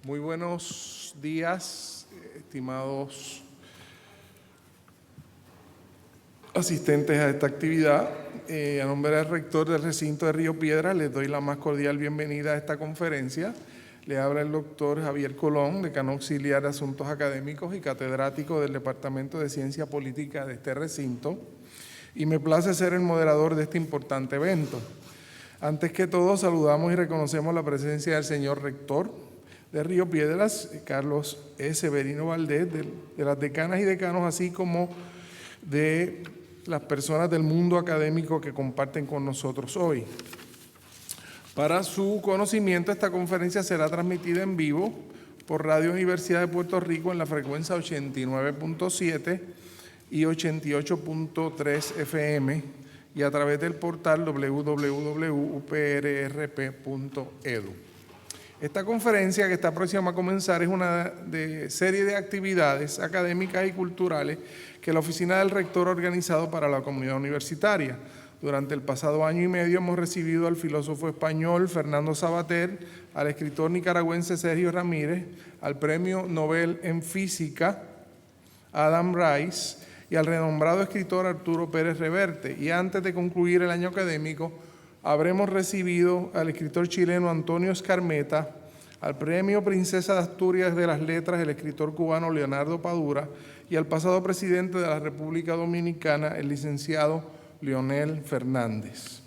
Muy buenos días, estimados asistentes a esta actividad. A nombre del rector del recinto de Río Piedras, les doy la más cordial bienvenida a esta conferencia. Le habla el doctor Javier Colón, decano auxiliar de Asuntos Académicos y catedrático del Departamento de Ciencia Política de este recinto, y me place ser el moderador de este importante evento. Antes que todo, saludamos y reconocemos la presencia del señor rector de Río Piedras, Carlos E. Severino Valdés, de las decanas y decanos, así como de las personas del mundo académico que comparten con nosotros hoy. Para su conocimiento, esta conferencia será transmitida en vivo por Radio Universidad de Puerto Rico en la frecuencia 89.7 y 88.3 FM y a través del portal www.uprrp.edu. Esta conferencia, que está próxima a comenzar, es una serie de actividades académicas y culturales que la Oficina del Rector ha organizado para la comunidad universitaria. Durante el pasado año y medio hemos recibido al filósofo español Fernando Savater, al escritor nicaragüense Sergio Ramírez, al Premio Nobel en Física Adam Rice y al renombrado escritor Arturo Pérez Reverte. Y antes de concluir el año académico, habremos recibido al escritor chileno Antonio Escarmeta, al Premio Princesa de Asturias de las Letras, el escritor cubano Leonardo Padura, y al pasado presidente de la República Dominicana, el licenciado Leonel Fernández.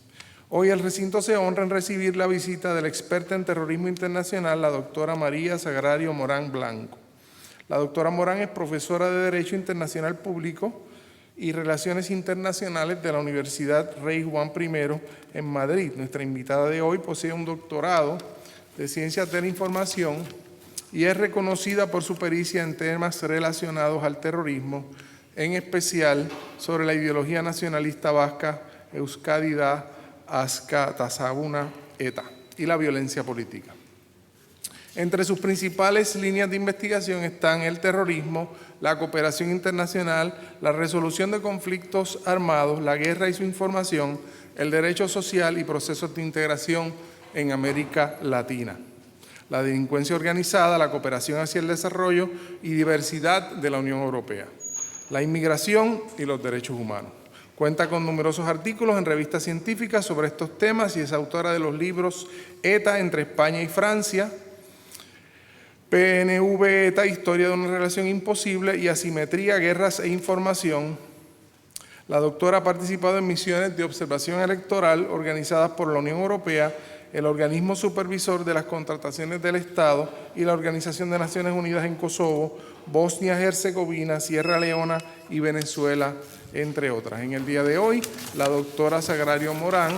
Hoy el recinto se honra en recibir la visita de la experta en terrorismo internacional, la doctora María Sagrario Morán Blanco. La doctora Morán es profesora de Derecho Internacional Público y Relaciones Internacionales de la Universidad Rey Juan I en Madrid. Nuestra invitada de hoy posee un doctorado de Ciencias de la Información y es reconocida por su pericia en temas relacionados al terrorismo, en especial sobre la ideología nacionalista vasca, Euskadi da Aska Tasaguna Eta, y la violencia política. Entre sus principales líneas de investigación están el terrorismo, la cooperación internacional, la resolución de conflictos armados, la guerra y su información, el derecho social y procesos de integración en América Latina, la delincuencia organizada, la cooperación hacia el desarrollo y diversidad de la Unión Europea, la inmigración y los derechos humanos. Cuenta con numerosos artículos en revistas científicas sobre estos temas y es autora de los libros ETA entre España y Francia, PNV ETA, Historia de una relación imposible, y Asimetría, Guerras e Información. La doctora ha participado en misiones de observación electoral organizadas por la Unión Europea, el Organismo Supervisor de las Contrataciones del Estado y la Organización de Naciones Unidas en Kosovo, Bosnia-Herzegovina, Sierra Leona y Venezuela, entre otras. En el día de hoy, la doctora Sagrario Morán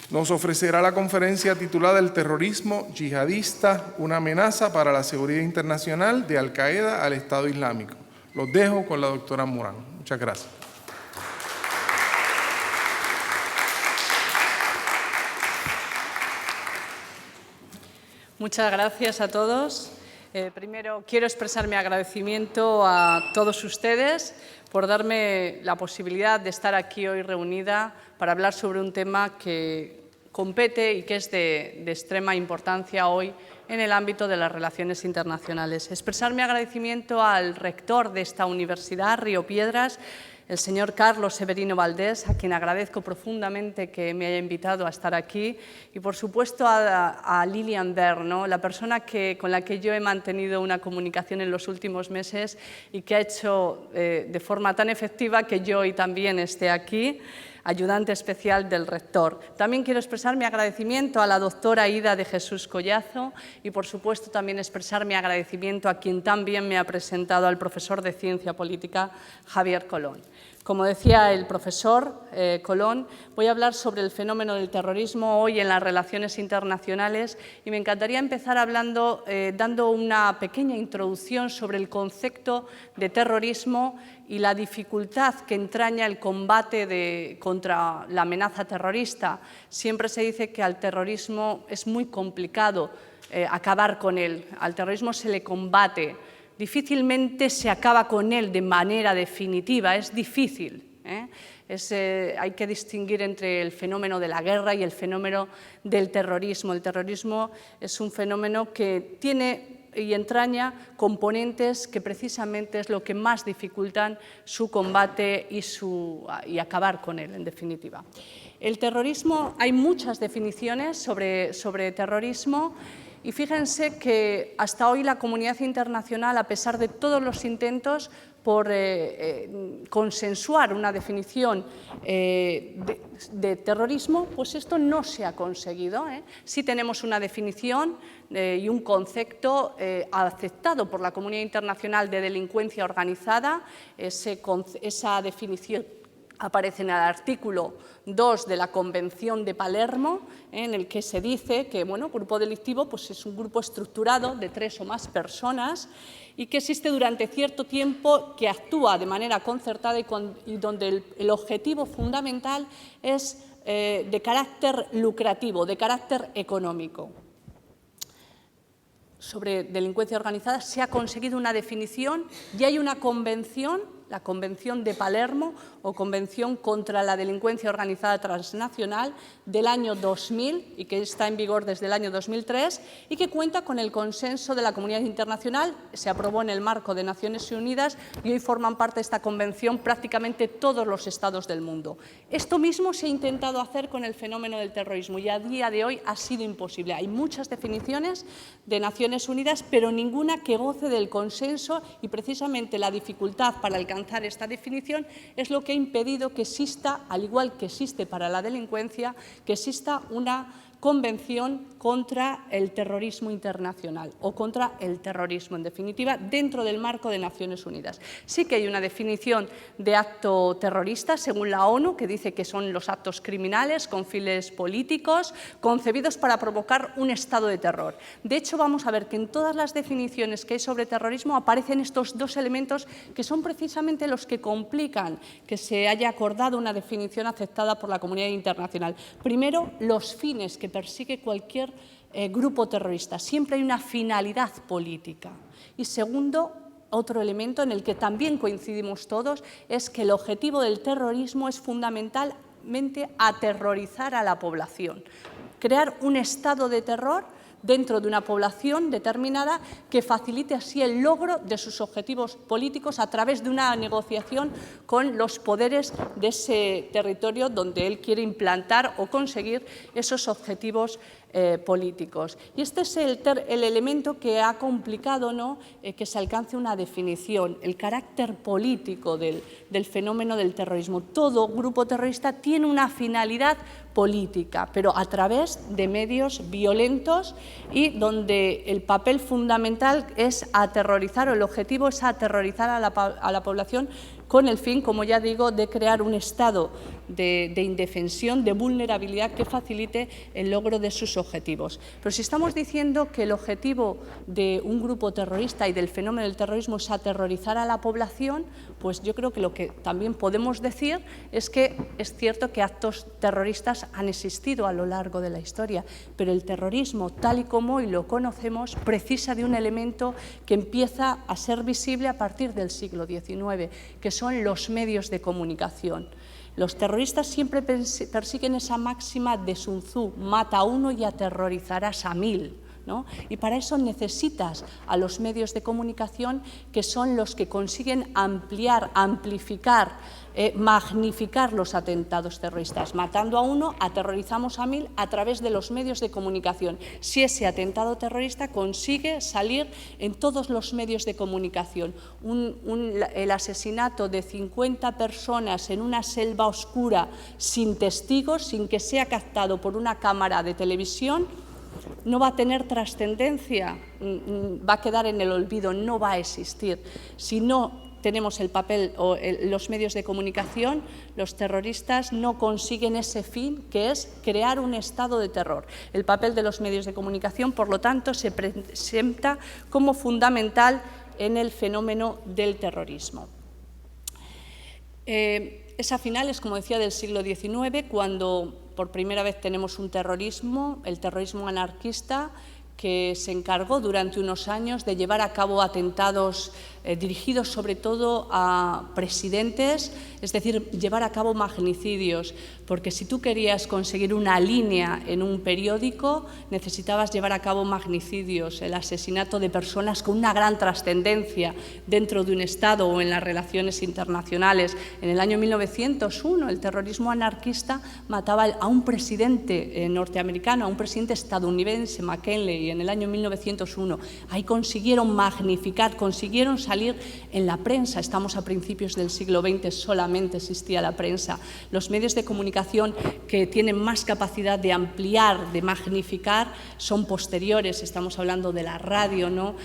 nos ofrecerá la conferencia titulada El terrorismo yihadista, una amenaza para la seguridad internacional de Al-Qaeda al Estado Islámico. Los dejo con la doctora Morán. Muchas gracias. Muchas gracias a todos. Primero quiero expresar mi agradecimiento a todos ustedes por darme la posibilidad de estar aquí hoy reunida para hablar sobre un tema que compete y que es de extrema importancia hoy en el ámbito de las relaciones internacionales. Expresar mi agradecimiento al rector de esta universidad, Río Piedras, el señor Carlos Severino Valdés, a quien agradezco profundamente que me haya invitado a estar aquí, y por supuesto a Lilian Bern, ¿no? La persona con la que yo he mantenido una comunicación en los últimos meses y que ha hecho de forma tan efectiva que yo hoy también esté aquí, ayudante especial del rector. También quiero expresar mi agradecimiento a la doctora Ida de Jesús Collazo y, por supuesto, también expresar mi agradecimiento a quien también me ha presentado, al profesor de Ciencia Política, Javier Colón. Como decía el profesor Colón, voy a hablar sobre el fenómeno del terrorismo hoy en las relaciones internacionales y me encantaría empezar hablando, dando una pequeña introducción sobre el concepto de terrorismo y la dificultad que entraña el combate contra la amenaza terrorista. Siempre se dice que al terrorismo es muy complicado acabar con él. Al terrorismo se le combate. Difícilmente se acaba con él de manera definitiva, es difícil, Hay que distinguir entre el fenómeno de la guerra y el fenómeno del terrorismo. El terrorismo es un fenómeno que tiene y entraña componentes que precisamente es lo que más dificultan su combate y acabar con él, en definitiva. El terrorismo, hay muchas definiciones sobre terrorismo, y fíjense que hasta hoy la comunidad internacional, a pesar de todos los intentos por consensuar una definición de terrorismo, pues esto no se ha conseguido. Sí tenemos una definición y un concepto aceptado por la comunidad internacional de delincuencia organizada. Esa definición aparece en el artículo 2 de la Convención de Palermo, en el que se dice que grupo delictivo pues es un grupo estructurado de 3 o más personas y que existe durante cierto tiempo, que actúa de manera concertada y donde el objetivo fundamental es de carácter lucrativo, de carácter económico. Sobre delincuencia organizada se ha conseguido una definición y hay una convención, la Convención de Palermo o Convención contra la Delincuencia Organizada Transnacional del año 2000 y que está en vigor desde el año 2003 y que cuenta con el consenso de la comunidad internacional. Se aprobó en el marco de Naciones Unidas y hoy forman parte de esta convención prácticamente todos los estados del mundo. Esto mismo se ha intentado hacer con el fenómeno del terrorismo y a día de hoy ha sido imposible. Hay muchas definiciones de Naciones Unidas, pero ninguna que goce del consenso, y precisamente la dificultad para alcanzar esta definición es lo que ha impedido que exista, al igual que existe para la delincuencia, que exista una convención contra el terrorismo internacional o contra el terrorismo, en definitiva, dentro del marco de Naciones Unidas. Sí que hay una definición de acto terrorista, según la ONU, que dice que son los actos criminales con fines políticos concebidos para provocar un estado de terror. De hecho, vamos a ver que en todas las definiciones que hay sobre terrorismo aparecen estos dos elementos que son precisamente los que complican que se haya acordado una definición aceptada por la comunidad internacional. Primero, los fines que persigue cualquier grupo terrorista. Siempre hay una finalidad política. Y segundo, otro elemento en el que también coincidimos todos es que el objetivo del terrorismo es fundamentalmente aterrorizar a la población, crear un estado de terror dentro de una población determinada que facilite así el logro de sus objetivos políticos a través de una negociación con los poderes de ese territorio donde él quiere implantar o conseguir esos objetivos políticos. Y este es el elemento que ha complicado que se alcance una definición, el carácter político del fenómeno del terrorismo. Todo grupo terrorista tiene una finalidad política, pero a través de medios violentos y donde el papel fundamental es aterrorizar, o el objetivo es aterrorizar a la población con el fin, como ya digo, de crear un estado de indefensión, de vulnerabilidad que facilite el logro de sus objetivos. Pero si estamos diciendo que el objetivo de un grupo terrorista y del fenómeno del terrorismo es aterrorizar a la población, pues yo creo que lo que también podemos decir es que es cierto que actos terroristas han existido a lo largo de la historia, pero el terrorismo, tal y como hoy lo conocemos, precisa de un elemento que empieza a ser visible a partir del siglo XIX, que son los medios de comunicación. Los terroristas siempre persiguen esa máxima de Sun Tzu: mata a uno y aterrorizarás a 1000. Y para eso necesitas a los medios de comunicación, que son los que consiguen amplificar, magnificar los atentados terroristas. Matando a uno, aterrorizamos a 1000 a través de los medios de comunicación. Si ese atentado terrorista consigue salir en todos los medios de comunicación, el asesinato de 50 personas en una selva oscura sin testigos, sin que sea captado por una cámara de televisión, no va a tener trascendencia, va a quedar en el olvido, no va a existir. Si no tenemos el papel o los medios de comunicación, los terroristas no consiguen ese fin, que es crear un estado de terror. El papel de los medios de comunicación, por lo tanto, se presenta como fundamental en el fenómeno del terrorismo. Es a finales, como decía, del siglo XIX, cuando por primera vez tenemos un terrorismo, el terrorismo anarquista, que se encargó durante unos años de llevar a cabo atentados dirigidos sobre todo a presidentes, es decir, llevar a cabo magnicidios, porque si tú querías conseguir una línea en un periódico, necesitabas llevar a cabo magnicidios, el asesinato de personas con una gran trascendencia dentro de un Estado o en las relaciones internacionales. En el año 1901, el terrorismo anarquista mataba a un presidente norteamericano, a un presidente estadounidense, McKinley, en el año 1901. Ahí consiguieron magnificar, consiguieron salir en la prensa. Estamos a principios del siglo XX, solamente existía la prensa. Los medios de comunicación que tienen más capacidad de ampliar, de magnificar, son posteriores. Estamos hablando de la radio, ¿no?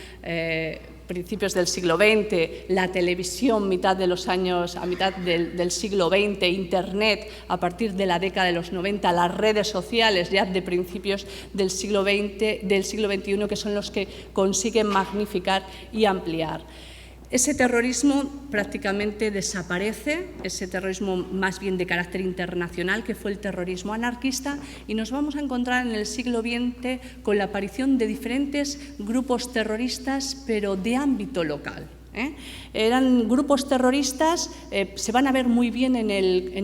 Principios del siglo XX, la televisión a mitad del siglo XX, Internet a partir de la década de los 90, las redes sociales ya de principios del siglo XXI, que son los que consiguen magnificar y ampliar. Ese terrorismo prácticamente desaparece, ese terrorismo más bien de carácter internacional, que fue el terrorismo anarquista, y nos vamos a encontrar en el siglo XX con la aparición de diferentes grupos terroristas, pero de ámbito local. Eran grupos terroristas, se van a ver muy bien en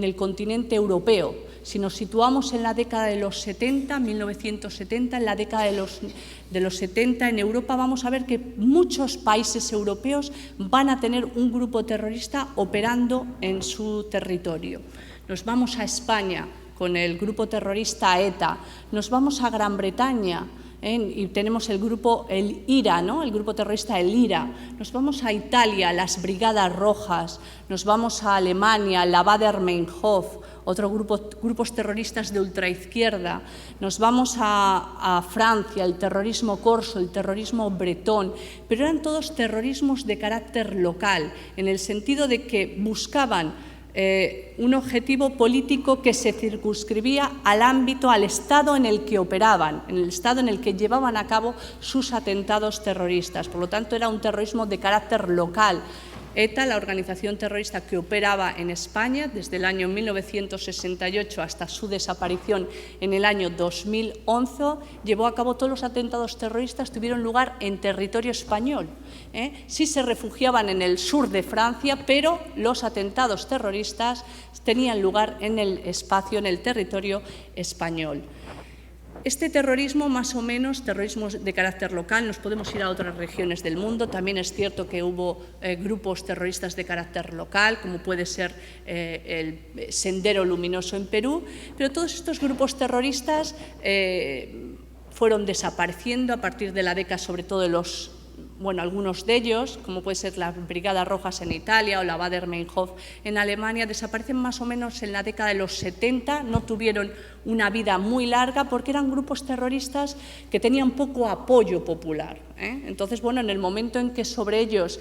el continente europeo. Si nos situamos en la década de los 70, 1970, en la década de los 70 en Europa, vamos a ver que muchos países europeos van a tener un grupo terrorista operando en su territorio. Nos vamos a España con el grupo terrorista ETA, nos vamos a Gran Bretaña, y tenemos el grupo el IRA, ¿no? El grupo terrorista el IRA. Nos vamos a Italia, las Brigadas Rojas, nos vamos a Alemania, la Baader-Meinhof, otros grupos terroristas de ultraizquierda, nos vamos a Francia, el terrorismo corso, el terrorismo bretón, pero eran todos terrorismos de carácter local, en el sentido de que buscaban un objetivo político que se circunscribía al ámbito, al Estado en el que operaban, en el Estado en el que llevaban a cabo sus atentados terroristas. Por lo tanto, era un terrorismo de carácter local. ETA, la organización terrorista que operaba en España desde el año 1968 hasta su desaparición en el año 2011, llevó a cabo todos los atentados terroristas, tuvieron lugar en territorio español. Sí se refugiaban en el sur de Francia, pero los atentados terroristas tenían lugar en el espacio, en el territorio español. Este terrorismo, más o menos, terrorismo de carácter local, nos podemos ir a otras regiones del mundo. También es cierto que hubo grupos terroristas de carácter local, como puede ser el Sendero Luminoso en Perú, pero todos estos grupos terroristas fueron desapareciendo a partir de la década, sobre todo algunos de ellos, como puede ser las Brigadas Rojas en Italia o la Baader-Meinhof en Alemania, desaparecen más o menos en la década de los 70, no tuvieron una vida muy larga porque eran grupos terroristas que tenían poco apoyo popular. Entonces, en el momento en que sobre ellos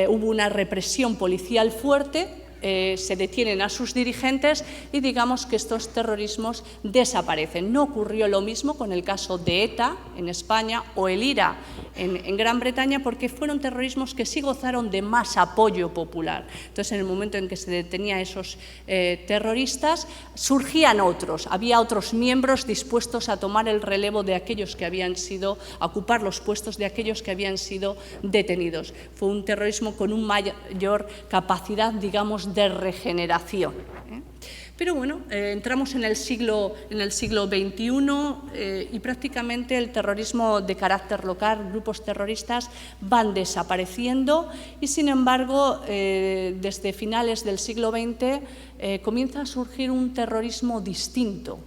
hubo una represión policial fuerte, se detienen a sus dirigentes y digamos que estos terrorismos desaparecen. No ocurrió lo mismo con el caso de ETA en España o el IRA en Gran Bretaña, porque fueron terrorismos que sí gozaron de más apoyo popular. Entonces, en el momento en que se detenía a esos terroristas, surgían otros, había otros miembros dispuestos a tomar el relevo de aquellos que habían sido, a ocupar los puestos de aquellos que habían sido detenidos. Fue un terrorismo con una mayor capacidad, digamos, de regeneración. Pero entramos en el siglo XXI y prácticamente el terrorismo de carácter local, grupos terroristas, van desapareciendo y, sin embargo, desde finales del siglo XX comienza a surgir un terrorismo distinto.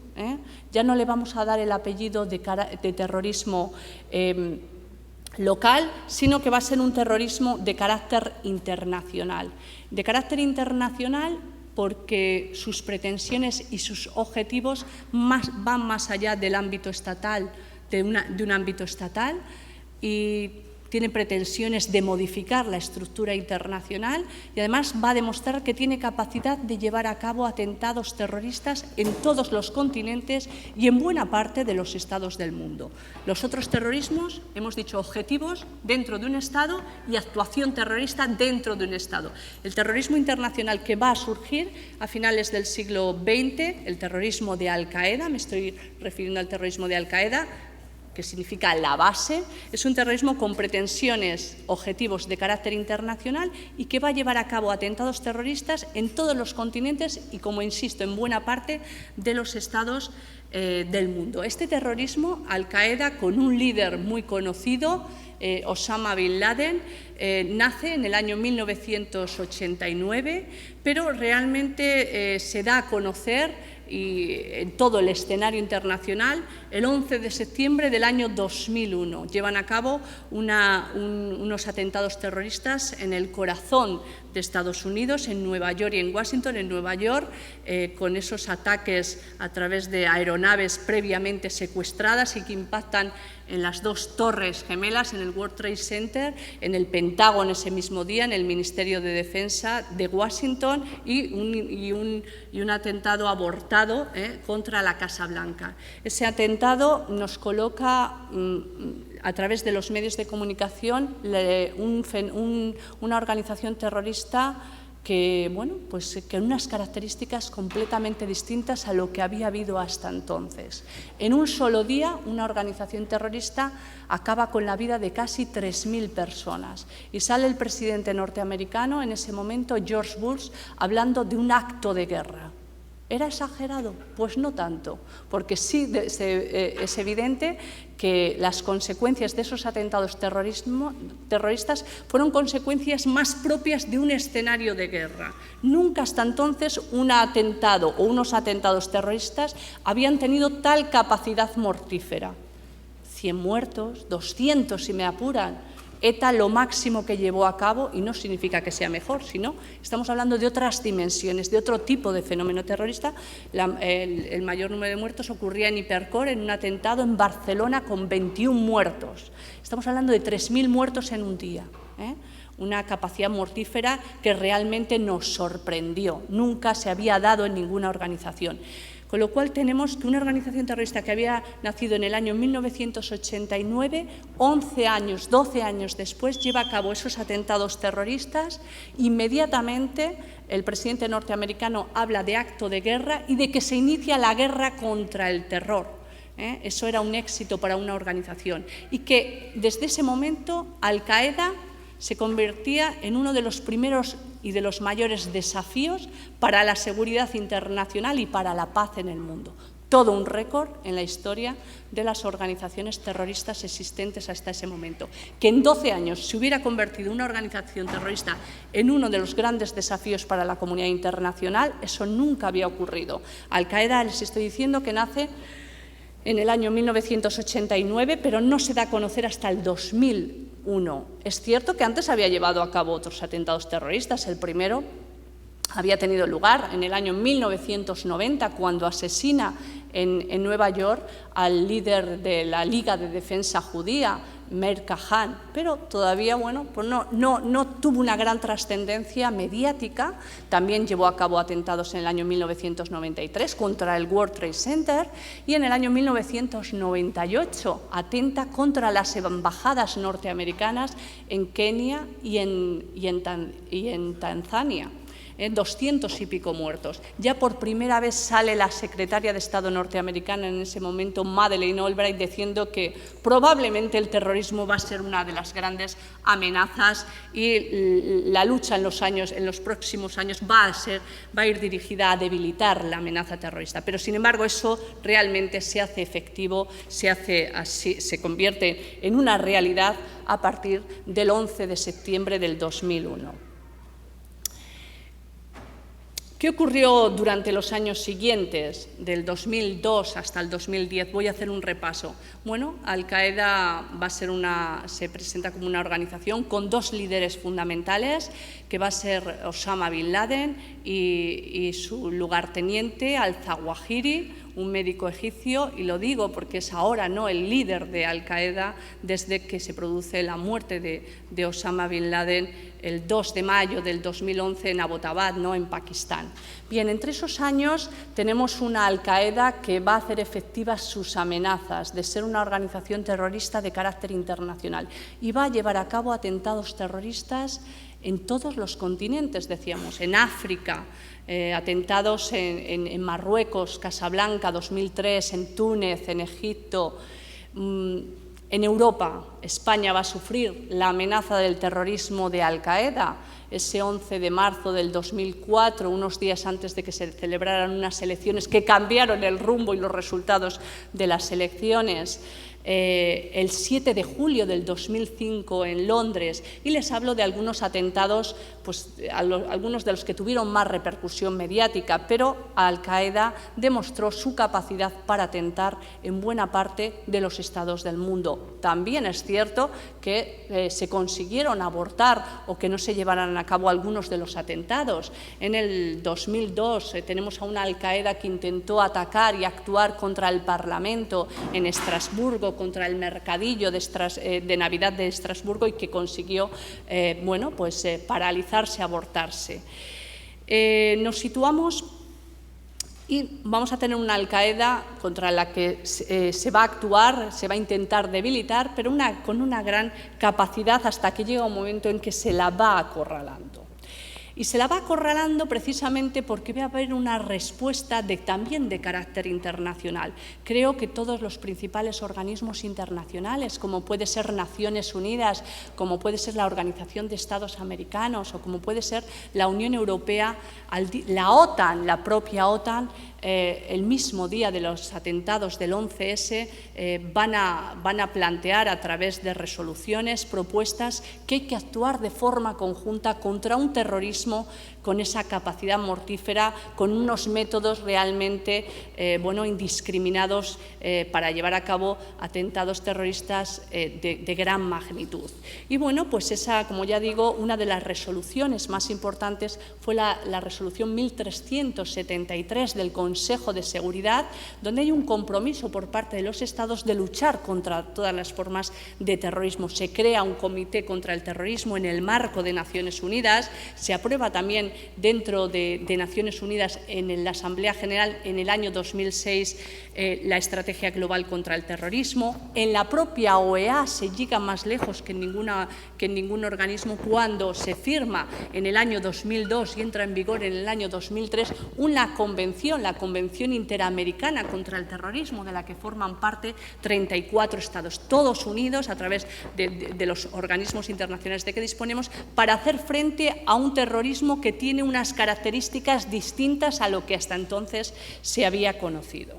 Ya no le vamos a dar el apellido de terrorismo local, sino que va a ser un terrorismo de carácter internacional. De carácter internacional porque sus pretensiones y sus objetivos van más allá del ámbito estatal, de un ámbito estatal, y tiene pretensiones de modificar la estructura internacional y además va a demostrar que tiene capacidad de llevar a cabo atentados terroristas en todos los continentes y en buena parte de los estados del mundo. Los otros terrorismos, hemos dicho, objetivos dentro de un estado y actuación terrorista dentro de un estado. El terrorismo internacional que va a surgir a finales del siglo XX, el terrorismo de Al-Qaeda, me estoy refiriendo al terrorismo de Al-Qaeda, que significa la base, es un terrorismo con pretensiones, objetivos de carácter internacional y que va a llevar a cabo atentados terroristas en todos los continentes y, como insisto, en buena parte de los estados del mundo. Este terrorismo, Al-Qaeda, con un líder muy conocido, Osama Bin Laden, nace en el año 1989, pero realmente se da a conocer en todo el escenario internacional el 11 de septiembre del año 2001. Llevan a cabo unos atentados terroristas en el corazón de Estados Unidos, en Nueva York y en Washington. En Nueva York, con esos ataques a través de aeronaves previamente secuestradas y que impactan en las dos torres gemelas, en el World Trade Center, en el Pentágono ese mismo día, en el Ministerio de Defensa de Washington y un atentado abortado contra la Casa Blanca. Ese atentado nos coloca a través de los medios de comunicación una organización terrorista que, bueno, pues que unas características completamente distintas a lo que había habido hasta entonces. En un solo día, una organización terrorista acaba con la vida de casi 3.000 personas y sale el presidente norteamericano, en ese momento George Bush, hablando de un acto de guerra. ¿Era exagerado? Pues no tanto, porque sí es evidente que las consecuencias de esos atentados terroristas fueron consecuencias más propias de un escenario de guerra. Nunca hasta entonces un atentado o unos atentados terroristas habían tenido tal capacidad mortífera. 100 muertos, 200 si me apuran. ETA lo máximo que llevó a cabo, y no significa que sea mejor, sino estamos hablando de otras dimensiones, de otro tipo de fenómeno terrorista. El mayor número de muertos ocurría en Hipercor, en un atentado en Barcelona con 21 muertos. Estamos hablando de 3.000 muertos en un día. Una capacidad mortífera que realmente nos sorprendió. Nunca se había dado en ninguna organización. Con lo cual tenemos que una organización terrorista que había nacido en el año 1989, 11 años, 12 años después, lleva a cabo esos atentados terroristas. Inmediatamente el presidente norteamericano habla de acto de guerra y de que se inicia la guerra contra el terror. Eso era un éxito para una organización. Y que desde ese momento Al-Qaeda se convertía en uno de los primeros y de los mayores desafíos para la seguridad internacional y para la paz en el mundo. Todo un récord en la historia de las organizaciones terroristas existentes hasta ese momento. Que en 12 años se hubiera convertido una organización terrorista en uno de los grandes desafíos para la comunidad internacional, eso nunca había ocurrido. Al-Qaeda, les estoy diciendo que nace en el año 1989, pero no se da a conocer hasta el 2001. Es cierto que antes había llevado a cabo otros atentados terroristas. El primero había tenido lugar en el año 1990, cuando asesina en Nueva York al líder de la Liga de Defensa Judía, Meir Kahane, pero todavía pues no tuvo una gran trascendencia mediática. También llevó a cabo atentados en el año 1993 contra el World Trade Center y en el año 1998 atenta contra las embajadas norteamericanas en Kenia y en Tanzania. 200 y pico muertos. Ya por primera vez sale la secretaria de Estado norteamericana en ese momento, Madeleine Albright, diciendo que probablemente el terrorismo va a ser una de las grandes amenazas y la lucha en los próximos años va a ir dirigida a debilitar la amenaza terrorista. Pero, sin embargo, eso realmente se hace efectivo, se convierte en una realidad a partir del 11 de septiembre del 2001. ¿Qué ocurrió durante los años siguientes, del 2002 hasta el 2010? Voy a hacer un repaso. Bueno, Al-Qaeda se presenta como una organización con dos líderes fundamentales, que va a ser Osama Bin Laden y su lugarteniente Al-Zawahiri, un médico egipcio, y lo digo porque es ahora el líder de Al-Qaeda desde que se produce la muerte de Osama Bin Laden el 2 de mayo del 2011 en Abbottabad, en Pakistán. Bien, entre esos años tenemos una Al-Qaeda que va a hacer efectivas sus amenazas de ser una organización terrorista de carácter internacional y va a llevar a cabo atentados terroristas en todos los continentes, decíamos, en África, atentados en Marruecos, Casablanca, 2003, en Túnez, en Egipto. En Europa, España va a sufrir la amenaza del terrorismo de Al-Qaeda. Ese 11 de marzo del 2004, unos días antes de que se celebraran unas elecciones que cambiaron el rumbo y los resultados de las elecciones. El 7 de julio del 2005 en Londres, y les hablo de algunos atentados, pues, algunos de los que tuvieron más repercusión mediática, pero Al-Qaeda demostró su capacidad para atentar en buena parte de los estados del mundo. También es cierto que se consiguieron abortar o que no se llevaran a cabo algunos de los atentados. En el 2002 tenemos a una Al-Qaeda que intentó atacar y actuar contra el Parlamento en Estrasburgo, contra el mercadillo de Navidad de Estrasburgo, y que consiguió paralizarse, abortarse. Nos situamos y vamos a tener una Al-Qaeda contra la que se va a actuar, se va a intentar debilitar, pero con una gran capacidad, hasta que llega un momento en que se la va acorralando. Y se la va acorralando precisamente porque va a haber una respuesta también de carácter internacional. Creo que todos los principales organismos internacionales, como puede ser Naciones Unidas, como puede ser la Organización de Estados Americanos o como puede ser la Unión Europea, la OTAN, la propia OTAN, el mismo día de los atentados del 11S, van a plantear a través de resoluciones, propuestas, que hay que actuar de forma conjunta contra un terrorismo con esa capacidad mortífera, con unos métodos realmente indiscriminados para llevar a cabo atentados terroristas de gran magnitud. Y bueno, pues esa, como ya digo, una de las resoluciones más importantes fue la resolución 1373 del Consejo de Seguridad, donde hay un compromiso por parte de los Estados de luchar contra todas las formas de terrorismo. Se crea un comité contra el terrorismo en el marco de Naciones Unidas, se aprueba también dentro de Naciones Unidas en la Asamblea General en el año 2006 la Estrategia Global contra el Terrorismo. En la propia OEA se llega más lejos que en ningún organismo cuando se firma en el año 2002 y entra en vigor en el año 2003 una convención, la Convención Interamericana contra el Terrorismo, de la que forman parte 34 estados, todos unidos a través de los organismos internacionales de que disponemos, para hacer frente a un terrorismo que tiene unas características distintas a lo que hasta entonces se había conocido.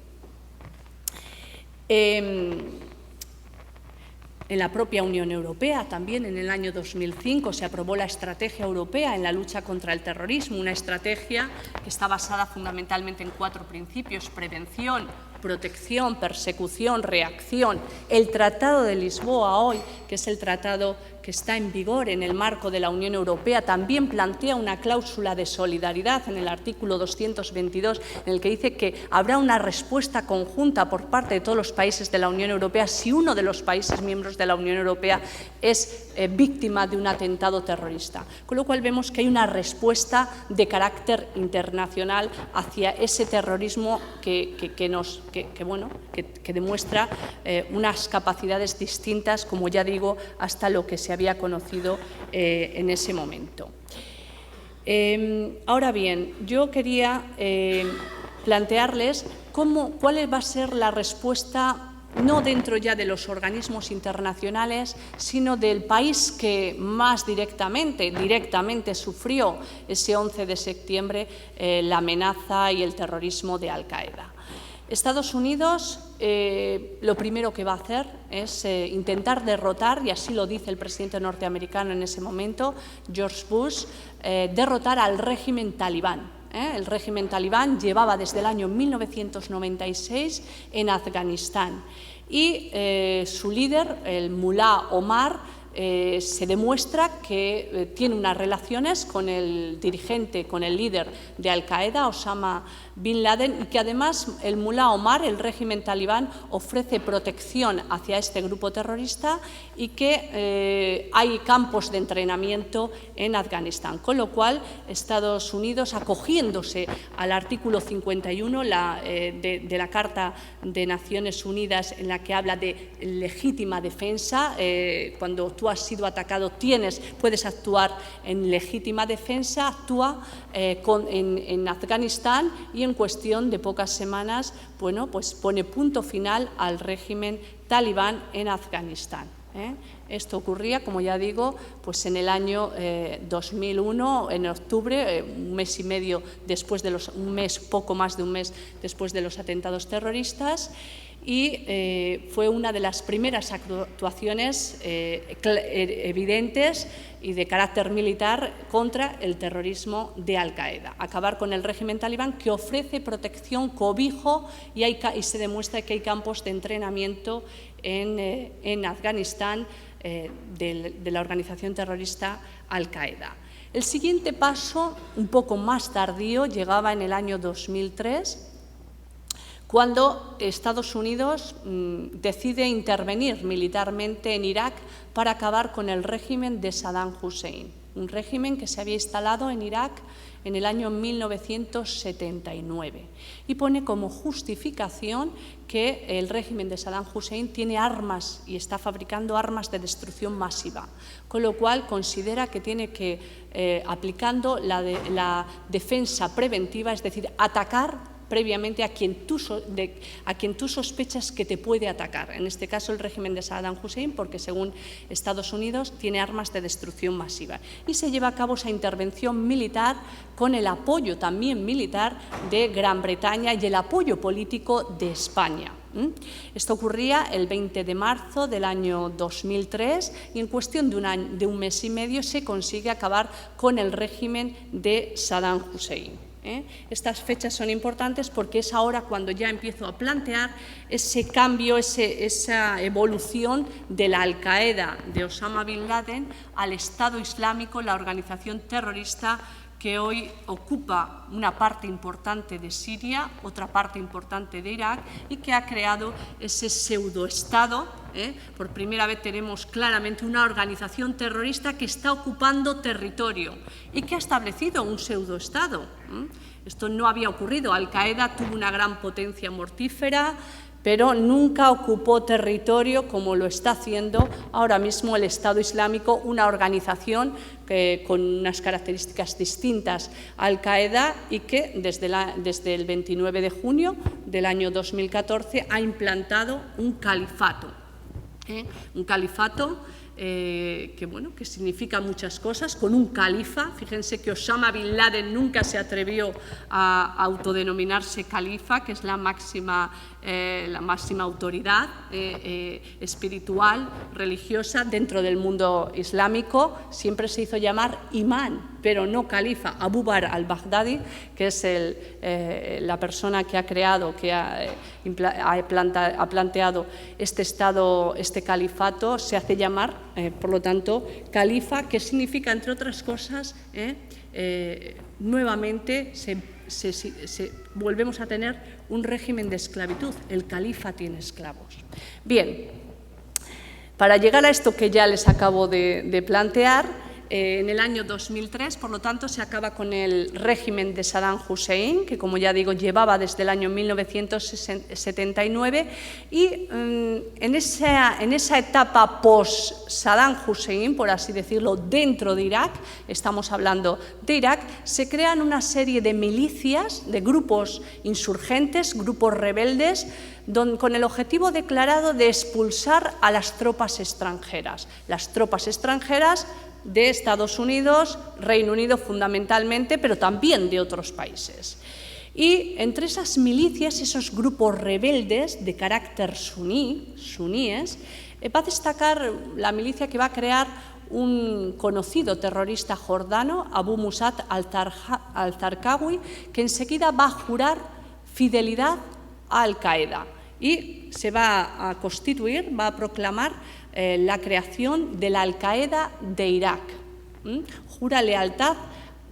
En la propia Unión Europea, también en el año 2005, se aprobó la Estrategia Europea en la lucha contra el terrorismo, una estrategia que está basada fundamentalmente en 4 principios: prevención, protección, persecución, reacción. El Tratado de Lisboa hoy, que es el tratado que está en vigor en el marco de la Unión Europea, también plantea una cláusula de solidaridad en el artículo 222, en el que dice que habrá una respuesta conjunta por parte de todos los países de la Unión Europea si uno de los países miembros de la Unión Europea es víctima de un atentado terrorista. Con lo cual vemos que hay una respuesta de carácter internacional hacia ese terrorismo que demuestra unas capacidades distintas, como ya digo, hasta lo que se había conocido en ese momento. Ahora bien, yo quería plantearles cuál va a ser la respuesta, no dentro ya de los organismos internacionales, sino del país que más directamente sufrió ese 11 de septiembre la amenaza y el terrorismo de Al-Qaeda. Estados Unidos lo primero que va a hacer es intentar derrotar, y así lo dice el presidente norteamericano en ese momento, George Bush, derrotar al régimen talibán. El régimen talibán llevaba desde el año 1996 en Afganistán y su líder, el Mullah Omar, se demuestra que tiene unas relaciones con el dirigente, con el líder de Al-Qaeda, Osama Bin Laden, y que además el Mullah Omar, el régimen talibán, ofrece protección hacia este grupo terrorista y que hay campos de entrenamiento en Afganistán. Con lo cual, Estados Unidos, acogiéndose al artículo 51 de la Carta de Naciones Unidas, en la que habla de legítima defensa, cuando tú has sido atacado puedes actuar en legítima defensa, actúa en Afganistán y en cuestión de pocas semanas, pues pone punto final al régimen talibán en Afganistán. Esto ocurría, como ya digo, pues en el año 2001, en octubre, un mes y medio después de poco más de un mes después de los atentados terroristas, y fue una de las primeras actuaciones evidentes y de carácter militar contra el terrorismo de Al-Qaeda. Acabar con el régimen talibán, que ofrece protección, cobijo, y se demuestra que hay campos de entrenamiento en Afganistán de la organización terrorista Al-Qaeda. El siguiente paso, un poco más tardío, llegaba en el año 2003, cuando Estados Unidos decide intervenir militarmente en Irak para acabar con el régimen de Saddam Hussein, un régimen que se había instalado en Irak en el año 1979, y pone como justificación que el régimen de Saddam Hussein tiene armas y está fabricando armas de destrucción masiva, con lo cual considera que tiene que, aplicando la defensa preventiva, es decir, atacar previamente a quien tú sospechas que te puede atacar, en este caso el régimen de Saddam Hussein, porque según Estados Unidos tiene armas de destrucción masiva. Y se lleva a cabo esa intervención militar con el apoyo también militar de Gran Bretaña y el apoyo político de España. Esto ocurría el 20 de marzo del año 2003 y en cuestión de un mes y medio se consigue acabar con el régimen de Saddam Hussein. Estas fechas son importantes porque es ahora cuando ya empiezo a plantear ese cambio, esa evolución de la Al-Qaeda de Osama Bin Laden al Estado Islámico, la organización terrorista que hoy ocupa una parte importante de Siria, otra parte importante de Irak, y que ha creado ese pseudoestado. Por primera vez tenemos claramente una organización terrorista que está ocupando territorio y que ha establecido un pseudoestado. Esto no había ocurrido. Al-Qaeda tuvo una gran potencia mortífera, pero nunca ocupó territorio como lo está haciendo ahora mismo el Estado Islámico, una organización con unas características distintas a Al-Qaeda y que desde el 29 de junio del año 2014 ha implantado un califato. Un califato que significa muchas cosas, con un califa. Fíjense que Osama Bin Laden nunca se atrevió a autodenominarse califa, que es la máxima autoridad espiritual, religiosa dentro del mundo islámico. Siempre se hizo llamar imán, pero no califa. Abu Bakr al-Baghdadi, que es la persona que ha creado, que ha planteado este Estado, este califato, se hace llamar, por lo tanto, califa, que significa, entre otras cosas, nuevamente volvemos a tener un régimen de esclavitud. El califa tiene esclavos. Bien, para llegar a esto que ya les acabo de plantear, en el año 2003, por lo tanto, se acaba con el régimen de Saddam Hussein, que, como ya digo, llevaba desde el año 1979, y en esa etapa post-Saddam Hussein, por así decirlo, dentro de Irak, estamos hablando de Irak, se crean una serie de milicias, de grupos insurgentes, grupos rebeldes, con el objetivo declarado de expulsar a las tropas extranjeras. Las tropas extranjeras de Estados Unidos, Reino Unido fundamentalmente, pero también de otros países. Y entre esas milicias, esos grupos rebeldes de carácter suníes, va a destacar la milicia que va a crear un conocido terrorista jordano, Abu Musab al-Zarqawi, que enseguida va a jurar fidelidad a Al-Qaeda y se va a constituir, va a proclamar la creación de la Al-Qaeda de Irak. Jura lealtad,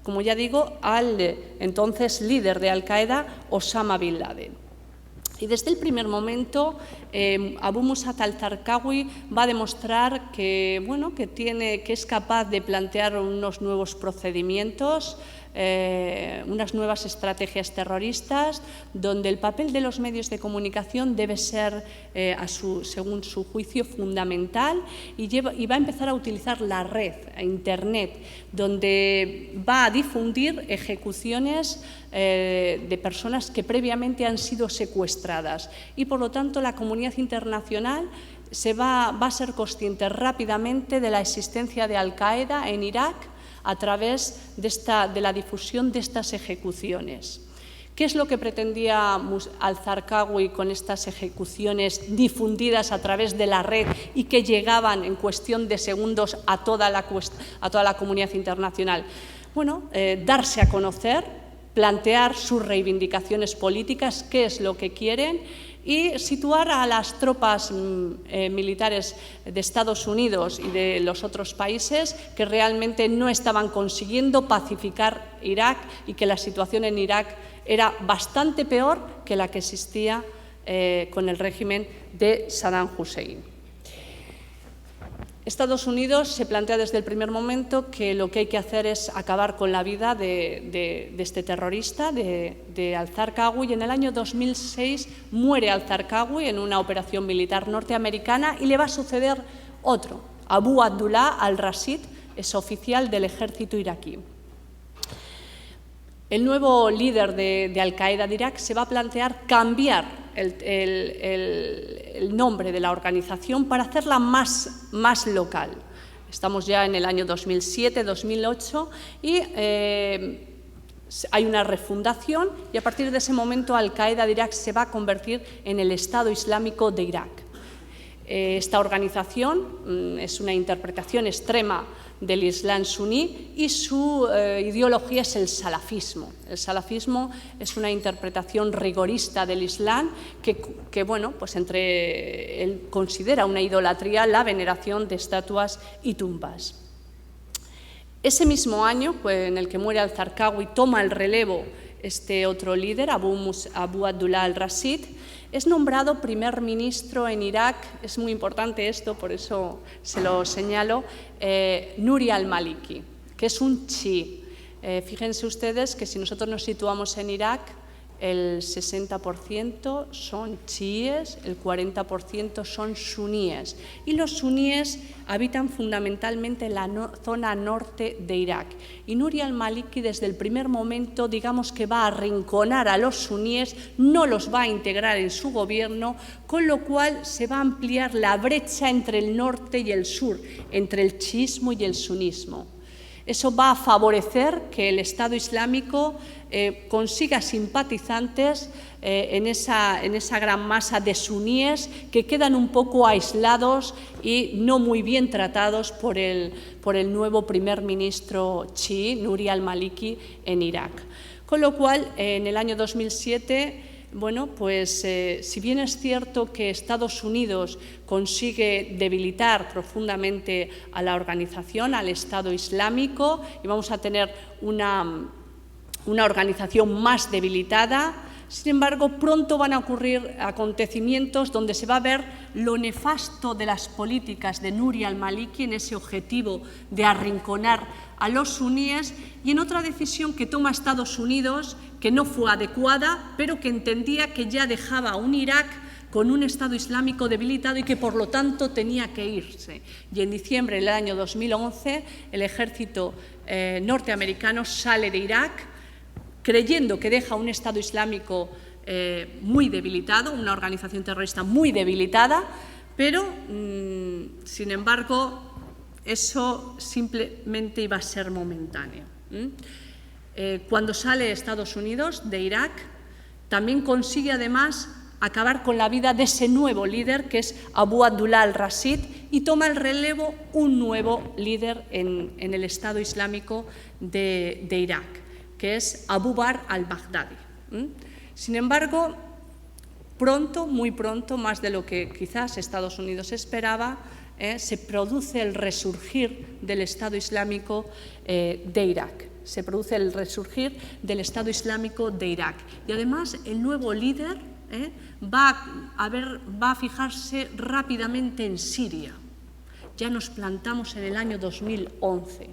como ya digo, al entonces líder de Al-Qaeda, Osama Bin Laden. Y desde el primer momento, Abu Musab al-Zarqawi va a demostrar que es capaz de plantear unos nuevos procedimientos unas nuevas estrategias terroristas, donde el papel de los medios de comunicación debe ser, según su juicio, fundamental, y va a empezar a utilizar la red, Internet, donde va a difundir ejecuciones de personas que previamente han sido secuestradas. Y, por lo tanto, la comunidad internacional va a ser consciente rápidamente de la existencia de Al-Qaeda en Irak a través de la difusión de estas ejecuciones. ¿Qué es lo que pretendía al-Zarqawi con estas ejecuciones difundidas a través de la red y que llegaban en cuestión de segundos a toda la comunidad internacional? Bueno, darse a conocer, plantear sus reivindicaciones políticas, qué es lo que quieren, y situar a las tropas militares de Estados Unidos y de los otros países que realmente no estaban consiguiendo pacificar Irak y que la situación en Irak era bastante peor que la que existía con el régimen de Saddam Hussein. Estados Unidos se plantea desde el primer momento que lo que hay que hacer es acabar con la vida de este terrorista, de al-Zarqawi, y en el año 2006 muere al-Zarqawi en una operación militar norteamericana y le va a suceder otro, Abu Abdullah al-Rashid, es oficial del ejército iraquí. El nuevo líder de Al-Qaeda de Irak se va a plantear cambiar el nombre de la organización para hacerla más local. Estamos ya en el año 2007-2008 y hay una refundación, y a partir de ese momento Al-Qaeda de Irak se va a convertir en el Estado Islámico de Irak. Esta organización es una interpretación extrema del Islam suní y su ideología es el salafismo. El salafismo es una interpretación rigorista del Islam que bueno, pues él considera una idolatría la veneración de estatuas y tumbas. Ese mismo año, pues, en el que muere al-Zarqawi, toma el relevo este otro líder, Abu Abdullah al-Rashid, es nombrado primer ministro en Irak. Es muy importante esto, por eso se lo señalo, Nuri al-Maliki, que es un chií. Fíjense ustedes que si nosotros nos situamos en Irak, el 60% son chiíes, el 40% son suníes, y los suníes habitan fundamentalmente en la zona norte de Irak. Y Nuri al-Maliki desde el primer momento, digamos que va a arrinconar a los suníes, no los va a integrar en su gobierno, con lo cual se va a ampliar la brecha entre el norte y el sur, entre el chiismo y el sunismo. Eso va a favorecer que el Estado Islámico consiga simpatizantes en esa gran masa de suníes que quedan un poco aislados y no muy bien tratados por el nuevo primer ministro chií, Nuri al-Maliki, en Irak. Con lo cual, en el año 2007, bueno, pues si bien es cierto que Estados Unidos consigue debilitar profundamente a la organización, al Estado Islámico, y vamos a tener una organización más debilitada, sin embargo, pronto van a ocurrir acontecimientos donde se va a ver lo nefasto de las políticas de Nuri al-Maliki en ese objetivo de arrinconar a los suníes, y en otra decisión que toma Estados Unidos, que no fue adecuada, pero que entendía que ya dejaba a un Irak con un Estado Islámico debilitado y que por lo tanto tenía que irse. Y en diciembre del año 2011 el ejército norteamericano sale de Irak creyendo que deja un Estado Islámico muy debilitado, una organización terrorista muy debilitada, pero sin embargo eso simplemente iba a ser momentáneo. Cuando sale Estados Unidos de Irak, también consigue además acabar con la vida de ese nuevo líder, que es Abu Abdullah al-Rashid, y toma el relevo un nuevo líder en el Estado Islámico de Irak, que es Abu Bakr al-Baghdadi. Sin embargo, pronto, muy pronto, más de lo que quizás Estados Unidos esperaba, se produce el resurgir del Estado Islámico de Irak. Se produce el resurgir del Estado Islámico de Irak. Y además el nuevo líder va a fijarse rápidamente en Siria. Ya nos plantamos en el año 2011.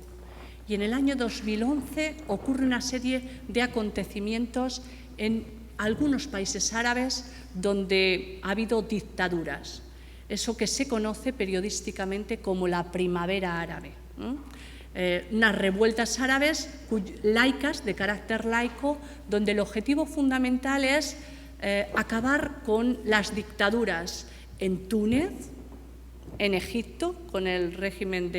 y en el año 2011 ocurre una serie de acontecimientos en algunos países árabes donde ha habido dictaduras, eso que se conoce periodísticamente como la primavera árabe. Unas revueltas árabes laicas, de carácter laico, donde el objetivo fundamental es acabar con las dictaduras en Túnez, en Egipto, con el régimen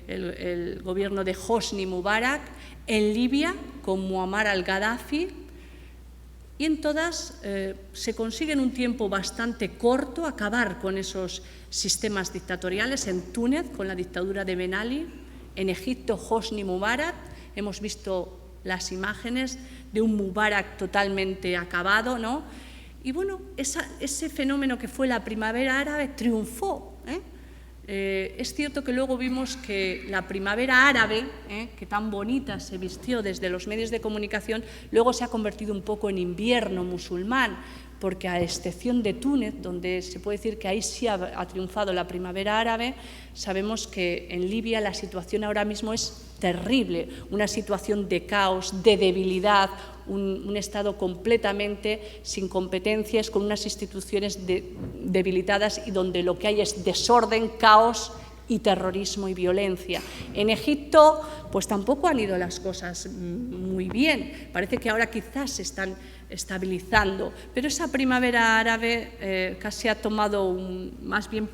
el gobierno de Hosni Mubarak, en Libia, con Muammar al-Gaddafi, y en todas se consigue en un tiempo bastante corto acabar con esos sistemas dictatoriales. En Túnez, con la dictadura de Ben Ali, en Egipto, Hosni Mubarak. Hemos visto las imágenes de un Mubarak totalmente acabado, ¿no? Y bueno, ese fenómeno que fue la primavera árabe triunfó, es cierto que luego vimos que la primavera árabe, que tan bonita se vistió desde los medios de comunicación, luego se ha convertido un poco en invierno musulmán, porque a excepción de Túnez, donde se puede decir que ahí sí ha triunfado la primavera árabe, sabemos que en Libia la situación ahora mismo es terrible, una situación de caos, de debilidad, un Estado completamente sin competencias, con unas instituciones debilitadas y donde lo que hay es desorden, caos y terrorismo y violencia. En Egipto, pues tampoco han ido las cosas muy bien. Parece que ahora quizás se están estabilizando, pero esa primavera árabe casi ha tomado más bien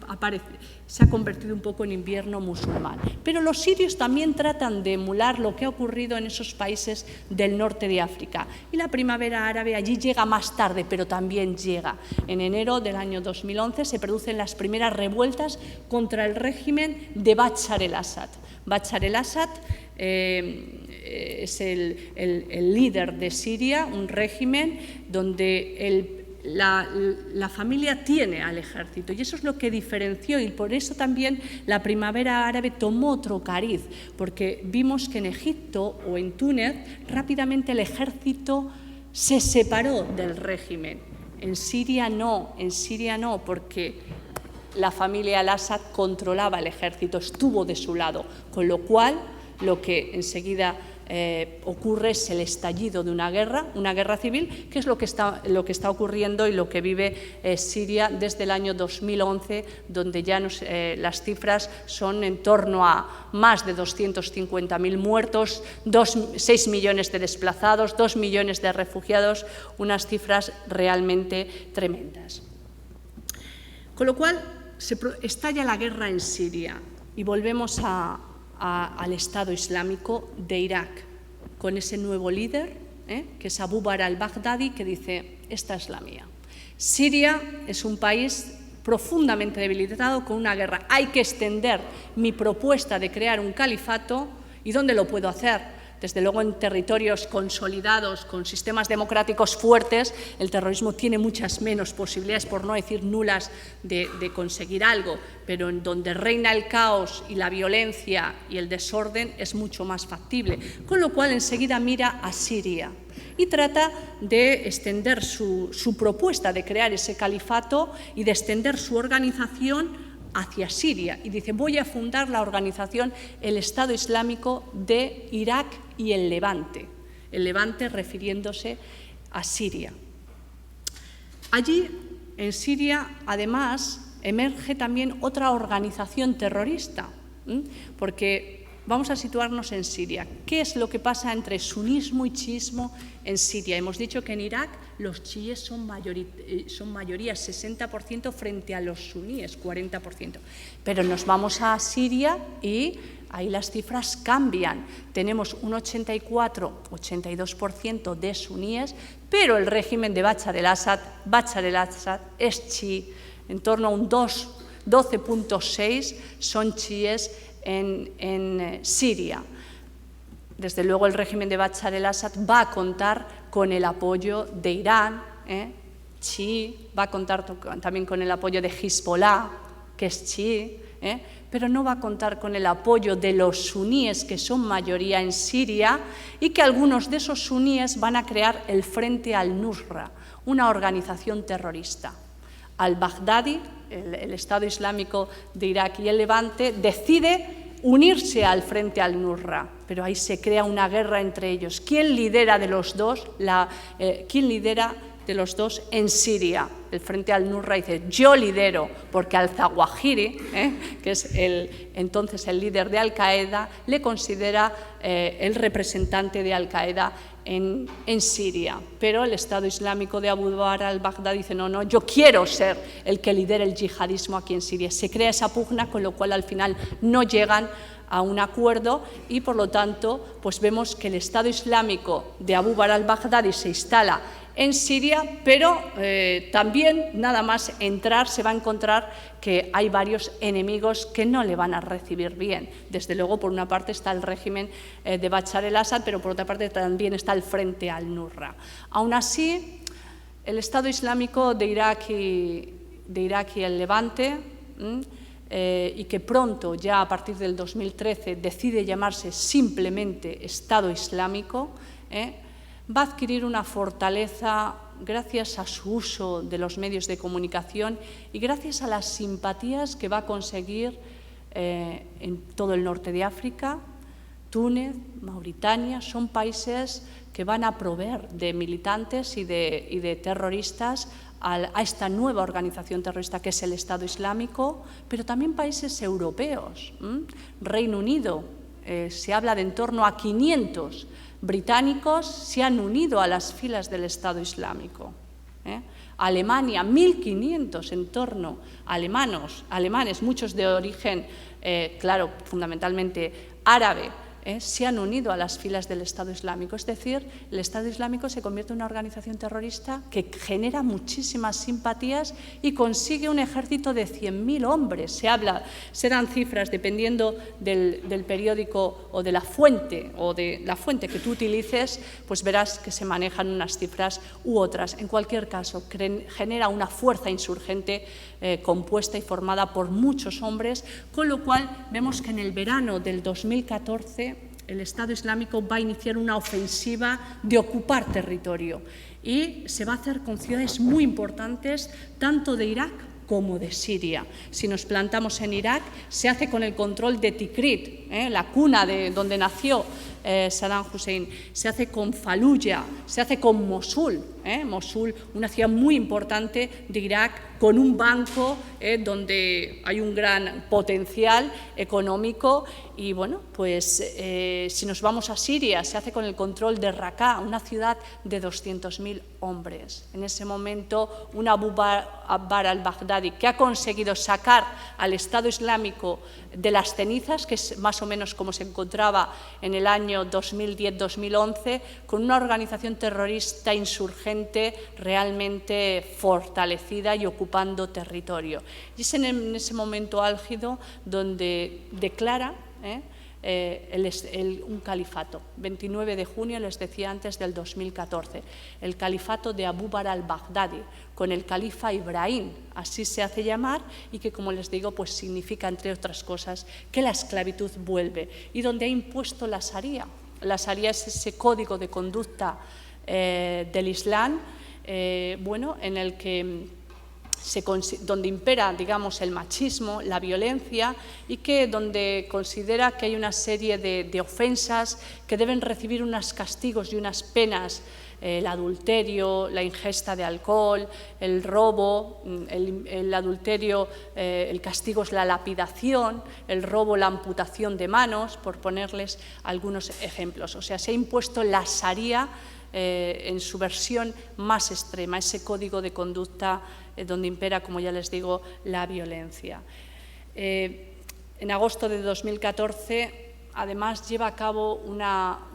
se ha convertido un poco en invierno musulmán. Pero los sirios también tratan de emular lo que ha ocurrido en esos países del norte de África. Y la primavera árabe allí llega más tarde, pero también llega. En enero del año 2011 se producen las primeras revueltas contra el régimen de Bachar el-Assad. Bachar el-Assad es el líder de Siria, un régimen donde la familia tiene al ejército, y eso es lo que diferenció, y por eso también la primavera árabe tomó otro cariz, porque vimos que en Egipto o en Túnez rápidamente el ejército se separó del régimen. En Siria no, porque la familia al-Assad controlaba el ejército, estuvo de su lado, con lo cual lo que enseguida ocurre es el estallido de una guerra civil, que es lo que está ocurriendo y lo que vive Siria desde el año 2011, donde ya las cifras son en torno a más de 250.000 muertos, 6 millones de desplazados, 2 millones de refugiados, unas cifras realmente tremendas. Con lo cual, estalla la guerra en Siria y volvemos al Estado Islámico de Irak, con ese nuevo líder, que es Abu Bakr al-Baghdadi, que dice: esta es la mía. Siria es un país profundamente debilitado, con una guerra. Hay que extender mi propuesta de crear un califato. ¿Y dónde lo puedo hacer? Desde luego en territorios consolidados, con sistemas democráticos fuertes, el terrorismo tiene muchas menos posibilidades, por no decir nulas, de conseguir algo, pero en donde reina el caos y la violencia y el desorden es mucho más factible, con lo cual enseguida mira a Siria y trata de extender su propuesta de crear ese califato y de extender su organización hacia Siria, y dice: voy a fundar la organización el Estado Islámico de Irak y el Levante refiriéndose a Siria. Allí, en Siria, además, emerge también otra organización terrorista, porque vamos a situarnos en Siria. ¿Qué es lo que pasa entre sunismo y chiismo en Siria? Hemos dicho que en Irak los chiíes son mayoría, 60% frente a los suníes, 40%. Pero nos vamos a Siria y ahí las cifras cambian. Tenemos un 82% de suníes, pero el régimen de Bachar el-Assad es chií. En torno a un 12.6 son chiíes en Siria. Desde luego el régimen de Bachar el-Assad va a contar con el apoyo de Irán, chií, va a contar también con el apoyo de Hezbollah, que es chií, pero no va a contar con el apoyo de los suníes, que son mayoría en Siria, y que algunos de esos suníes van a crear el Frente al-Nusra, una organización terrorista. Al-Baghdadi, el Estado Islámico de Irak y el Levante, decide unirse al frente al-Nusra, pero ahí se crea una guerra entre ellos. ¿Quién lidera de los dos? ¿Quién lidera de los dos en Siria? El frente al-Nusra dice, yo lidero, porque al-Zawahiri, que es entonces el líder de Al-Qaeda, le considera el representante de Al-Qaeda en Siria. Pero el Estado Islámico de Abu Bakr al-Baghdadi dice, no, yo quiero ser el que lidere el yihadismo aquí en Siria. Se crea esa pugna, con lo cual al final no llegan a un acuerdo y, por lo tanto, pues vemos que el Estado Islámico de Abu Bakr al-Baghdadi se instala en Siria, pero también nada más entrar se va a encontrar que hay varios enemigos que no le van a recibir bien. Desde luego, por una parte está el régimen de Bashar el-Assad, pero por otra parte también está el frente al-Nusra. Aún así, el Estado Islámico de Irak y el Levante, y que pronto, ya a partir del 2013, decide llamarse simplemente Estado Islámico, va a adquirir una fortaleza gracias a su uso de los medios de comunicación y gracias a las simpatías que va a conseguir en todo el norte de África. Túnez, Mauritania, son países que van a proveer de militantes y de terroristas a esta nueva organización terrorista que es el Estado Islámico, pero también países europeos. Reino Unido, se habla de en torno a 500 británicos se han unido a las filas del Estado Islámico. Alemania, 1.500 en torno a alemanes, muchos de origen, claro, fundamentalmente árabe, se han unido a las filas del Estado Islámico. Es decir, el Estado Islámico se convierte en una organización terrorista que genera muchísimas simpatías y consigue un ejército de 100.000 hombres. Serán cifras, dependiendo del periódico o de la fuente que tú utilices, pues verás que se manejan unas cifras u otras. En cualquier caso, genera una fuerza insurgente compuesta y formada por muchos hombres, con lo cual vemos que en el verano del 2014 el Estado Islámico va a iniciar una ofensiva de ocupar territorio y se va a hacer con ciudades muy importantes, tanto de Irak como de Siria. Si nos plantamos en Irak, se hace con el control de Tikrit, la cuna de donde nació Saddam Hussein, se hace con Fallujah, se hace con Mosul, Mosul, una ciudad muy importante de Irak, con un banco donde hay un gran potencial económico. Y bueno, pues si nos vamos a Siria, se hace con el control de Raqqa, una ciudad de 200.000 hombres. En ese momento, un Abu Bakr al-Baghdadi que ha conseguido sacar al Estado Islámico de las cenizas, que es más o menos como se encontraba en el año 2010-2011, con una organización terrorista insurgente realmente fortalecida y ocupando territorio. Y es en ese momento álgido donde declara un califato. 29 de junio, les decía antes, del 2014, el califato de Abu Bakr al-Baghdadi, con el califa Ibrahim, así se hace llamar, y que, como les digo, pues significa, entre otras cosas, que la esclavitud vuelve, y donde ha impuesto la Sharia. La Sharia es ese código de conducta del Islam, en el que donde impera, digamos, el machismo, la violencia, y donde considera que hay una serie de ofensas que deben recibir unos castigos y unas penas: el adulterio, la ingesta de alcohol, el robo, el adulterio, el castigo es la lapidación, el robo, la amputación de manos, por ponerles algunos ejemplos. O sea, se ha impuesto la Sharia en su versión más extrema, ese código de conducta donde impera, como ya les digo, la violencia. En agosto de 2014, además, lleva a cabo una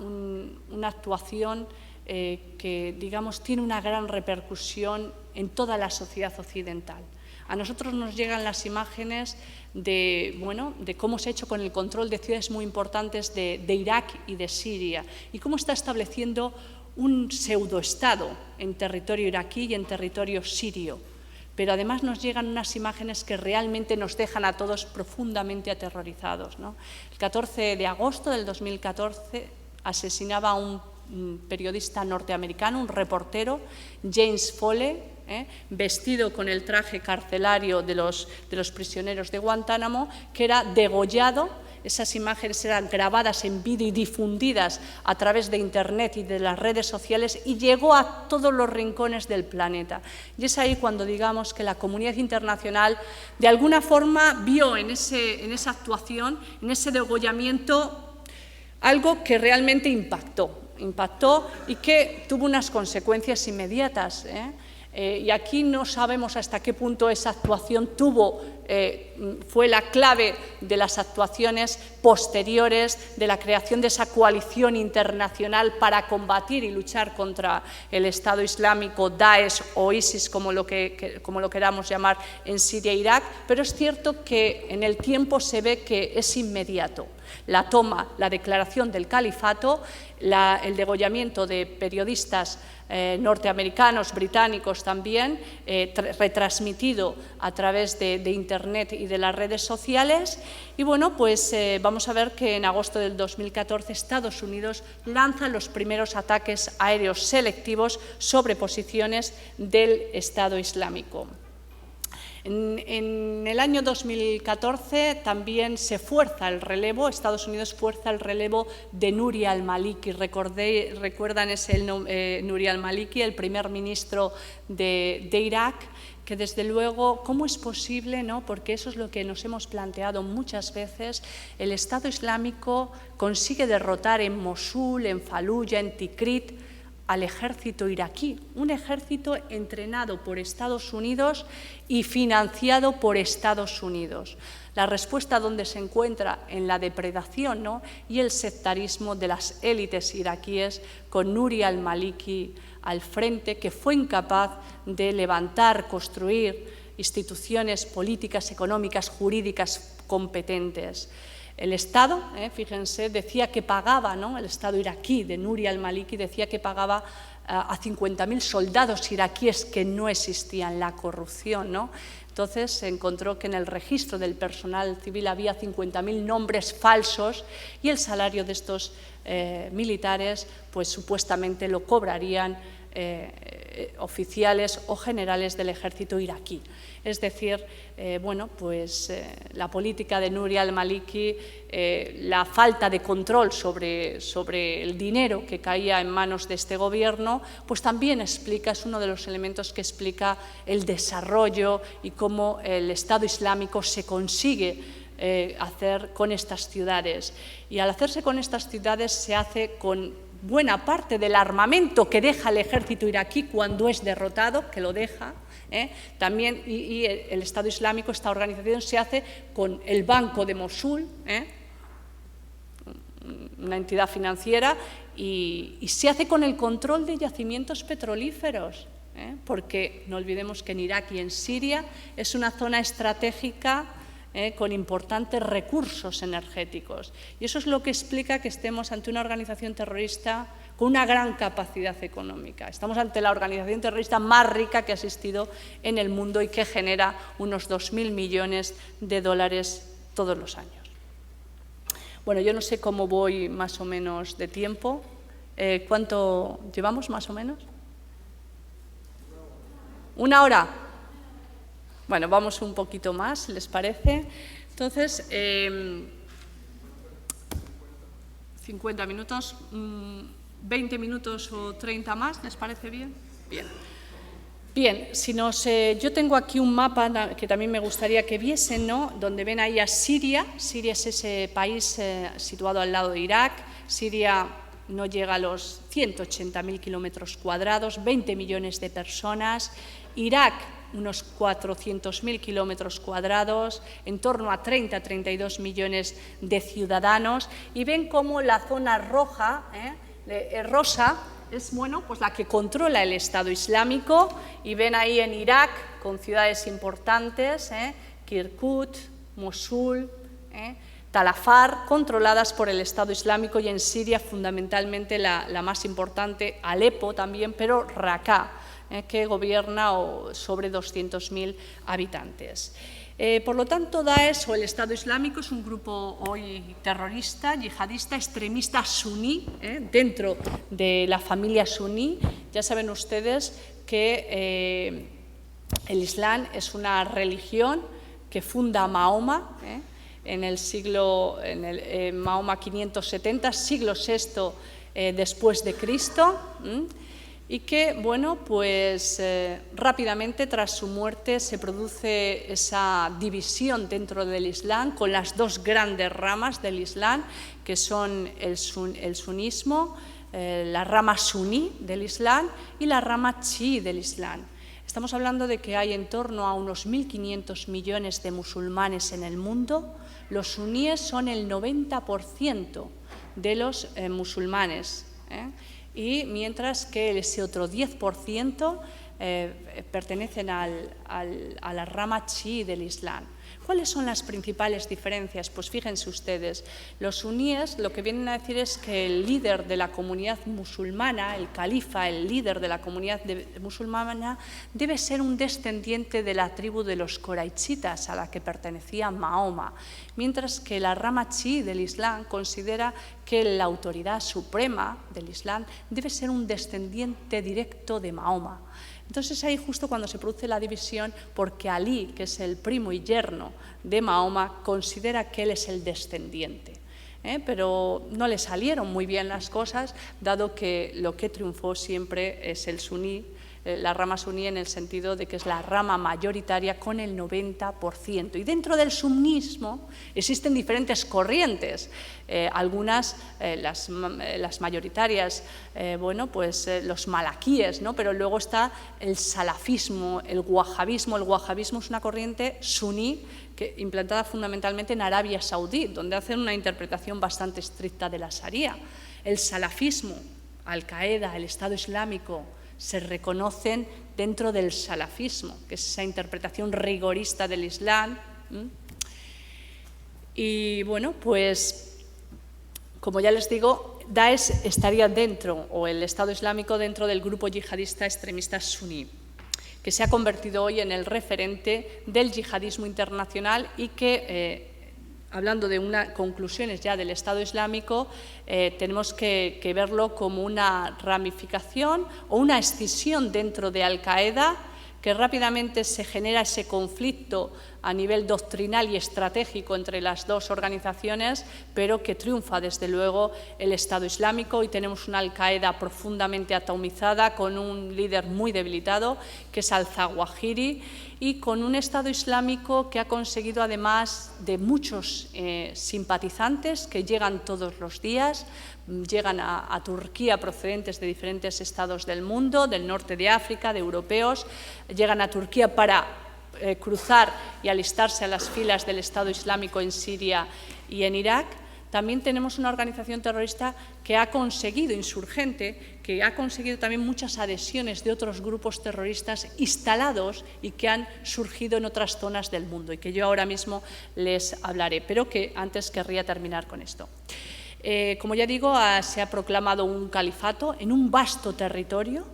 actuación que, digamos, tiene una gran repercusión en toda la sociedad occidental. A nosotros nos llegan las imágenes de cómo se ha hecho con el control de ciudades muy importantes de Irak y de Siria, y cómo está estableciendo un pseudoestado en territorio iraquí y en territorio sirio. Pero además nos llegan unas imágenes que realmente nos dejan a todos profundamente aterrorizados, ¿no? El 14 de agosto del 2014 asesinaba a un periodista norteamericano, un reportero, James Foley, vestido con el traje carcelario de los prisioneros de Guantánamo, que era degollado esas imágenes eran grabadas en vídeo y difundidas a través de Internet y de las redes sociales y llegó a todos los rincones del planeta. Y es ahí cuando digamos que la comunidad internacional de alguna forma vio en esa actuación, en ese degollamiento, algo que realmente impactó y que tuvo unas consecuencias inmediatas, y aquí no sabemos hasta qué punto esa actuación fue la clave de las actuaciones posteriores, de la creación de esa coalición internacional para combatir y luchar contra el Estado Islámico, Daesh o ISIS, como lo queramos llamar, en Siria e Irak, pero es cierto que en el tiempo se ve que es inmediato. La toma, la declaración del califato, el degollamiento de periodistas norteamericanos, británicos también, retransmitido a través de Internet y de las redes sociales. Y bueno, pues vamos a ver que en agosto del 2014 Estados Unidos lanza los primeros ataques aéreos selectivos sobre posiciones del Estado Islámico. En el año 2014 también se fuerza el relevo, Estados Unidos fuerza el relevo de Nuri al-Maliki. ¿Recuerdan Nuri al-Maliki, el primer ministro de Irak? Que desde luego, ¿cómo es posible? ¿No? Porque eso es lo que nos hemos planteado muchas veces. El Estado Islámico consigue derrotar en Mosul, en Faluya, en Tikrit, al ejército iraquí, un ejército entrenado por Estados Unidos y financiado por Estados Unidos. La respuesta donde se encuentra en la depredación, ¿no? Y el sectarismo de las élites iraquíes, con Nuri al-Maliki al frente, que fue incapaz de levantar, construir instituciones políticas, económicas, jurídicas competentes. El Estado, fíjense, decía que pagaba, ¿no? El Estado iraquí de Nuri al-Maliki decía que pagaba a 50.000 soldados iraquíes, que no existían, la corrupción, ¿no? Entonces se encontró que en el registro del personal civil había 50.000 nombres falsos y el salario de estos militares, pues supuestamente lo cobrarían oficiales o generales del ejército iraquí. Es decir, bueno, pues la política de Nuri al-Maliki, la falta de control sobre el dinero que caía en manos de este gobierno, pues también explica, es uno de los elementos que explica el desarrollo y cómo el Estado Islámico se consigue hacer con estas ciudades. Y al hacerse con estas ciudades se hace con buena parte del armamento que deja el ejército iraquí cuando es derrotado, que lo deja, también, y el Estado Islámico, esta organización, se hace con el Banco de Mosul, una entidad financiera, y se hace con el control de yacimientos petrolíferos, porque no olvidemos que en Irak y en Siria es una zona estratégica con importantes recursos energéticos. Y eso es lo que explica que estemos ante una organización terrorista con una gran capacidad económica. Estamos ante la organización terrorista más rica que ha existido en el mundo y que genera unos 2.000 millones de dólares todos los años. Bueno, yo no sé cómo voy más o menos de tiempo. ¿Cuánto llevamos más o menos? ¿Una hora? Bueno, vamos un poquito más, ¿les parece? Entonces, 50 minutos, 20 minutos o 30 más, ¿les parece bien? Bien. Bien, yo tengo aquí un mapa que también me gustaría que viesen, ¿no? Donde ven ahí a Siria. Siria es ese país situado al lado de Irak. Siria no llega a los 180.000 kilómetros cuadrados, 20 millones de personas. Irak, unos 400.000 kilómetros cuadrados, en torno a 32 millones de ciudadanos, y ven cómo la zona roja, rosa, es pues la que controla el Estado Islámico, y ven ahí en Irak, con ciudades importantes, Kirkuk, Mosul, Tal Afar, controladas por el Estado Islámico, y en Siria fundamentalmente la más importante, Alepo también, pero Raqqa, que gobierna sobre 200.000 habitantes. Por lo tanto, Daesh o el Estado Islámico es un grupo hoy terrorista, yihadista, extremista suní, dentro de la familia suní. Ya saben ustedes que el Islam es una religión que funda Mahoma, en Mahoma 570, siglo VI después de Cristo, y que, bueno, pues rápidamente tras su muerte se produce esa división dentro del Islam con las dos grandes ramas del Islam, que son el sunismo, la rama suní del Islam y la rama chií del Islam. Estamos hablando de que hay en torno a unos 1.500 millones de musulmanes en el mundo. Los suníes son el 90% de los musulmanes, y mientras que ese otro 10% pertenecen a la rama chií del Islam. ¿Cuáles son las principales diferencias? Pues fíjense ustedes, los suníes lo que vienen a decir es que el líder de la comunidad musulmana, el califa, el líder de la comunidad musulmana, debe ser un descendiente de la tribu de los coraichitas a la que pertenecía Mahoma, mientras que la rama chií del Islam considera que la autoridad suprema del Islam debe ser un descendiente directo de Mahoma. Entonces ahí justo cuando se produce la división, porque Alí, que es el primo y yerno de Mahoma, considera que él es el descendiente. Pero no le salieron muy bien las cosas, dado que lo que triunfó siempre es el suní, la rama suní en el sentido de que es la rama mayoritaria con el 90%. Y dentro del sunismo existen diferentes corrientes, algunas, las mayoritarias, bueno, pues los malaquíes, ¿no? Pero luego está el salafismo, el wahabismo. El wahabismo es una corriente suní implantada fundamentalmente en Arabia Saudí, donde hacen una interpretación bastante estricta de la Sharia. El salafismo, Al-Qaeda, el Estado Islámico, se reconocen dentro del salafismo, que es esa interpretación rigorista del Islam. Y bueno, pues como ya les digo, Daesh estaría dentro, o el Estado Islámico dentro del grupo yihadista extremista suní, que se ha convertido hoy en el referente del yihadismo internacional y que hablando de conclusiones ya del Estado Islámico, tenemos que verlo como una ramificación o una escisión dentro de Al-Qaeda, que rápidamente se genera ese conflicto a nivel doctrinal y estratégico entre las dos organizaciones, pero que triunfa desde luego el Estado Islámico y tenemos una Al-Qaeda profundamente atomizada con un líder muy debilitado que es al-Zawahiri y con un Estado Islámico que ha conseguido además de muchos simpatizantes que llegan todos los días, llegan a Turquía procedentes de diferentes estados del mundo, del norte de África, de europeos, llegan a Turquía para cruzar y alistarse a las filas del Estado Islámico en Siria y en Irak. También tenemos una organización terrorista que ha conseguido, insurgente, que ha conseguido también muchas adhesiones de otros grupos terroristas instalados y que han surgido en otras zonas del mundo y que yo ahora mismo les hablaré, pero que antes querría terminar con esto. Como ya digo, se ha proclamado un califato en un vasto territorio,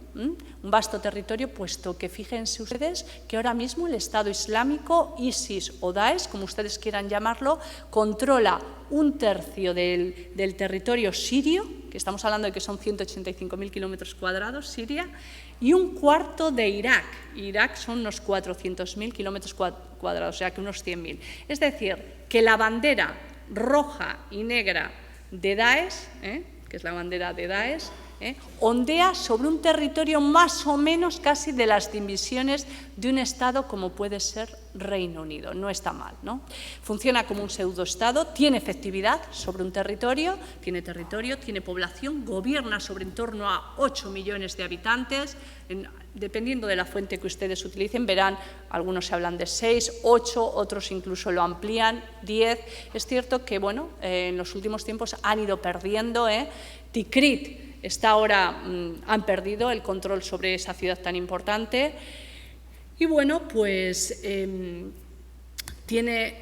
puesto que fíjense ustedes que ahora mismo el Estado Islámico, ISIS o Daesh, como ustedes quieran llamarlo, controla un tercio del territorio sirio, que estamos hablando de que son 185.000 kilómetros cuadrados, Siria, y un cuarto de Irak. Irak son unos 400.000 kilómetros cuadrados, o sea que unos 100.000. Es decir, que la bandera roja y negra de Daesh, que es la bandera de Daesh, ondea sobre un territorio más o menos casi de las dimensiones de un Estado como puede ser Reino Unido. No está mal, ¿no? Funciona como un pseudoestado, tiene efectividad sobre un territorio, tiene población, gobierna sobre en torno a 8 millones de habitantes. Dependiendo de la fuente que ustedes utilicen, verán, algunos se hablan de 6, 8, otros incluso lo amplían, 10. Es cierto que, bueno, en los últimos tiempos han ido perdiendo. Tikrit está ahora, han perdido el control sobre esa ciudad tan importante. Y bueno, pues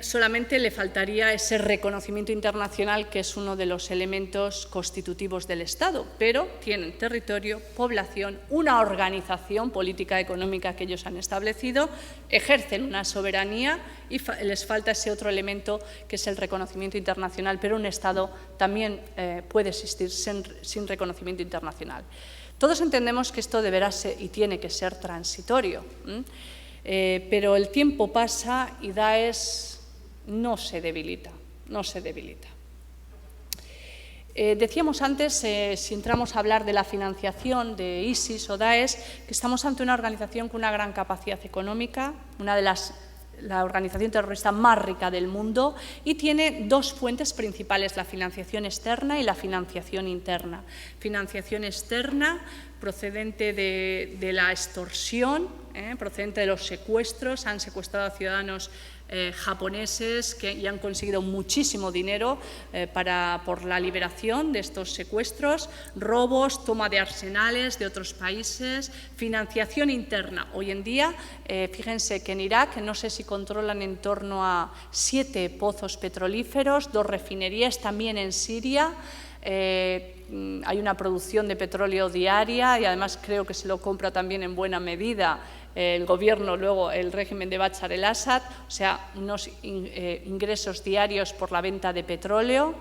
solamente le faltaría ese reconocimiento internacional que es uno de los elementos constitutivos del Estado, pero tienen territorio, población, una organización política económica que ellos han establecido, ejercen una soberanía y les falta ese otro elemento que es el reconocimiento internacional, pero un Estado también puede existir sin reconocimiento internacional. Todos entendemos que esto deberá ser y tiene que ser transitorio. Pero el tiempo pasa y Daesh no se debilita. no se debilita. Decíamos antes, si entramos a hablar de la financiación de ISIS o Daesh, que estamos ante una organización con una gran capacidad económica, la organización terrorista más rica del mundo, y tiene dos fuentes principales, la financiación externa y la financiación interna. Financiación externa procedente de la extorsión, procedente de los secuestros. Han secuestrado a ciudadanos japoneses y han conseguido muchísimo dinero por la liberación de estos secuestros, robos, toma de arsenales de otros países, financiación interna. Hoy en día, fíjense que en Irak no sé si controlan en torno a 7 pozos petrolíferos, 2 refinerías, también en Siria. Hay una producción de petróleo diaria y además creo que se lo compra también en buena medida el gobierno, luego el régimen de Bashar el-Assad, o sea, unos ingresos diarios por la venta de petróleo,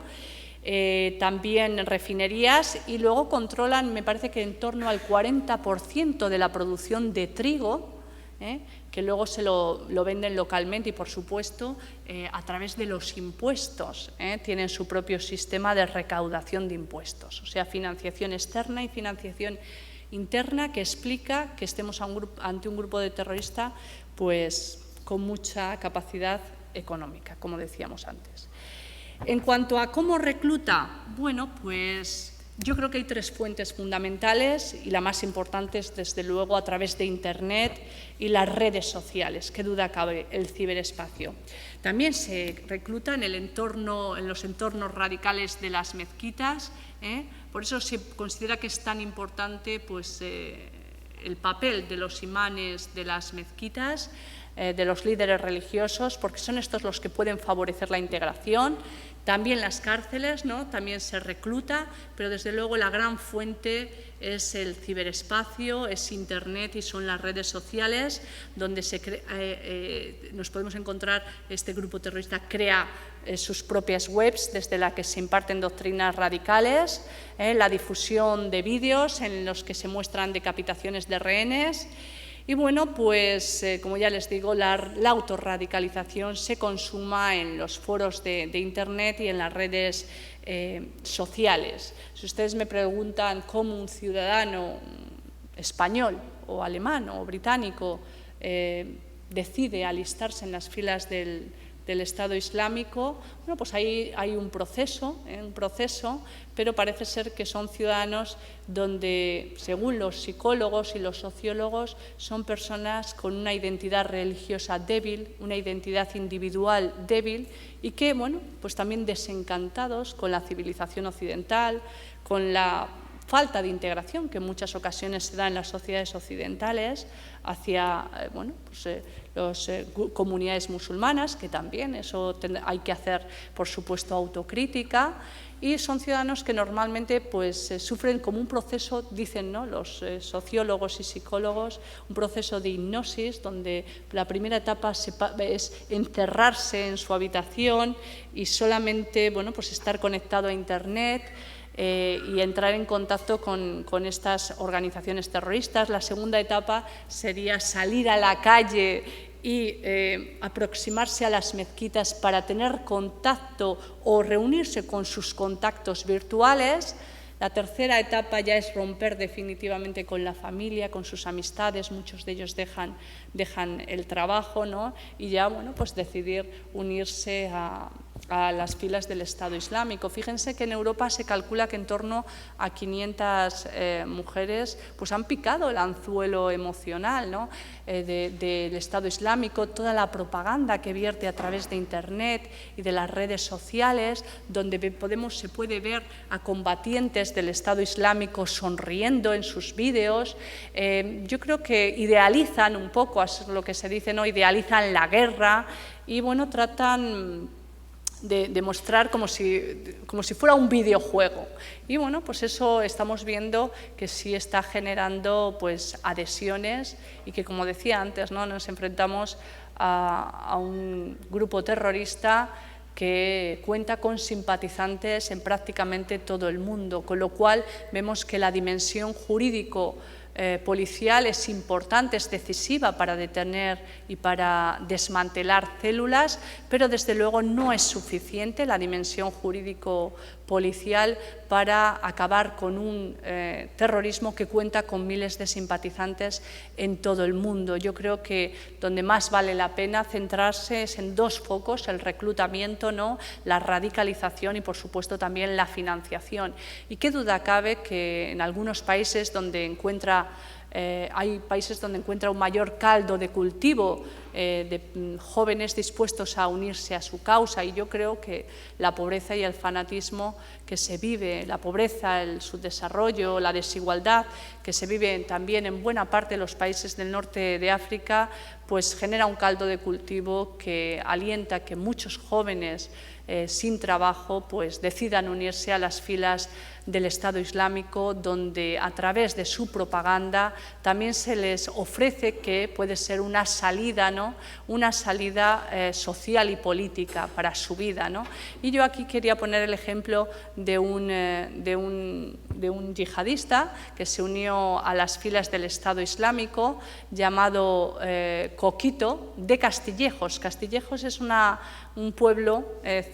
también refinerías, y luego controlan, me parece que en torno al 40% de la producción de trigo, que luego se lo venden localmente y, por supuesto, a través de los impuestos. Tienen su propio sistema de recaudación de impuestos, o sea, financiación externa y financiación interna, que explica que estemos ante un grupo de terroristas pues, con mucha capacidad económica, como decíamos antes. En cuanto a cómo recluta, bueno, pues yo creo que hay 3 fuentes fundamentales y la más importante es, desde luego, a través de Internet y las redes sociales. Qué duda cabe, el ciberespacio. También se recluta en los entornos radicales de las mezquitas. Por eso se considera que es tan importante pues, el papel de los imanes de las mezquitas, de los líderes religiosos, porque son estos los que pueden favorecer la integración. También las cárceles, ¿no? También se recluta, pero desde luego la gran fuente es el ciberespacio, es Internet y son las redes sociales, donde nos podemos encontrar, este grupo terrorista crea sus propias webs desde las que se imparten doctrinas radicales, la difusión de vídeos en los que se muestran decapitaciones de rehenes. Y bueno, pues como ya les digo, la autorradicalización se consuma en los foros de Internet y en las redes sociales. Si ustedes me preguntan cómo un ciudadano español o alemán o británico decide alistarse en las filas del Estado Islámico, bueno, pues ahí hay un proceso, pero parece ser que son ciudadanos donde, según los psicólogos y los sociólogos, son personas con una identidad religiosa débil, una identidad individual débil y que, bueno, pues también desencantados con la civilización occidental, con la falta de integración que en muchas ocasiones se da en las sociedades occidentales hacia las comunidades musulmanas, que también eso hay que hacer, por supuesto, autocrítica, y son ciudadanos que normalmente pues, sufren como un proceso, dicen, ¿no?, los sociólogos y psicólogos, un proceso de hipnosis, donde la primera etapa es encerrarse en su habitación y solamente pues estar conectado a Internet, y entrar en contacto con estas organizaciones terroristas. La segunda etapa sería salir a la calle y aproximarse a las mezquitas para tener contacto o reunirse con sus contactos virtuales. La tercera etapa ya es romper definitivamente con la familia, con sus amistades. Muchos de ellos dejan el trabajo, ¿no?, y ya pues decidir unirse a las filas del Estado Islámico. Fíjense que en Europa se calcula que en torno a 500 mujeres pues han picado el anzuelo emocional, ¿no?, del Estado Islámico, toda la propaganda que vierte a través de Internet y de las redes sociales, donde se puede ver a combatientes del Estado Islámico sonriendo en sus vídeos. Yo creo que idealizan un poco, es lo que se dice, ¿no?, idealizan la guerra y tratan de mostrar como si fuera un videojuego. Y pues eso estamos viendo que sí está generando pues adhesiones y que, como decía antes, ¿no?, nos enfrentamos a un grupo terrorista que cuenta con simpatizantes en prácticamente todo el mundo, con lo cual vemos que la dimensión jurídico policial es importante, es decisiva para detener y para desmantelar células, pero desde luego no es suficiente la dimensión jurídico-policial para acabar con un terrorismo que cuenta con miles de simpatizantes en todo el mundo. Yo creo que donde más vale la pena centrarse es en dos focos: el reclutamiento, ¿no?, la radicalización y, por supuesto, también la financiación. Y qué duda cabe que en algunos países donde hay países donde encuentra un mayor caldo de cultivo de jóvenes dispuestos a unirse a su causa, y yo creo que la pobreza y el fanatismo que se vive, la pobreza, el subdesarrollo, la desigualdad que se vive también en buena parte de los países del norte de África, pues genera un caldo de cultivo que alienta que muchos jóvenes sin trabajo pues decidan unirse a las filas del Estado Islámico, donde a través de su propaganda también se les ofrece que puede ser una salida, ¿no?, una salida social y política para su vida, ¿no? Y yo aquí quería poner el ejemplo de un yihadista que se unió a las filas del Estado Islámico, llamado Coquito, de Castillejos. Castillejos es un pueblo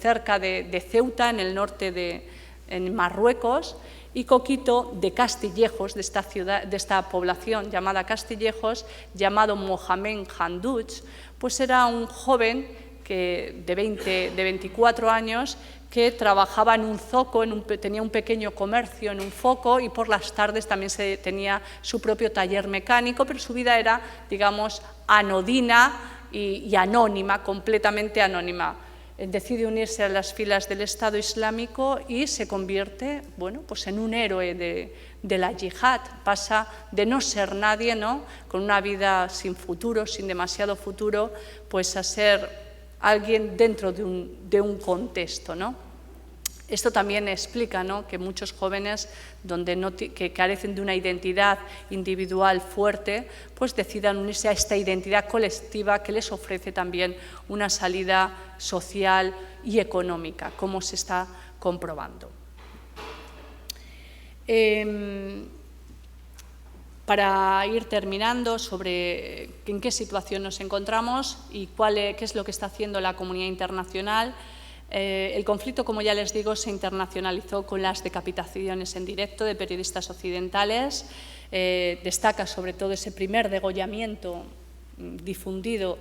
cerca de Ceuta, en el norte en Marruecos, y Coquito, de Castillejos, de esta ciudad, de esta población llamada Castillejos, llamado Mohamed Handouch, pues era un joven de 24 años que trabajaba en un zoco, tenía un pequeño comercio en un foco, y por las tardes también tenía su propio taller mecánico, pero su vida era, digamos, anodina y anónima, completamente anónima. Decide unirse a las filas del Estado Islámico y se convierte, bueno, pues en un héroe de la yihad. Pasa de no ser nadie, ¿no?, con una vida sin futuro, sin demasiado futuro, pues a ser alguien dentro de un contexto, ¿no? Esto también explica, ¿no?, que muchos jóvenes que carecen de una identidad individual fuerte, pues decidan unirse a esta identidad colectiva que les ofrece también una salida social y económica, como se está comprobando. Para ir terminando sobre en qué situación nos encontramos y qué es lo que está haciendo la comunidad internacional, el conflicto, como ya les digo, se internacionalizó con las decapitaciones en directo de periodistas occidentales. Destaca sobre todo ese primer degollamiento difundido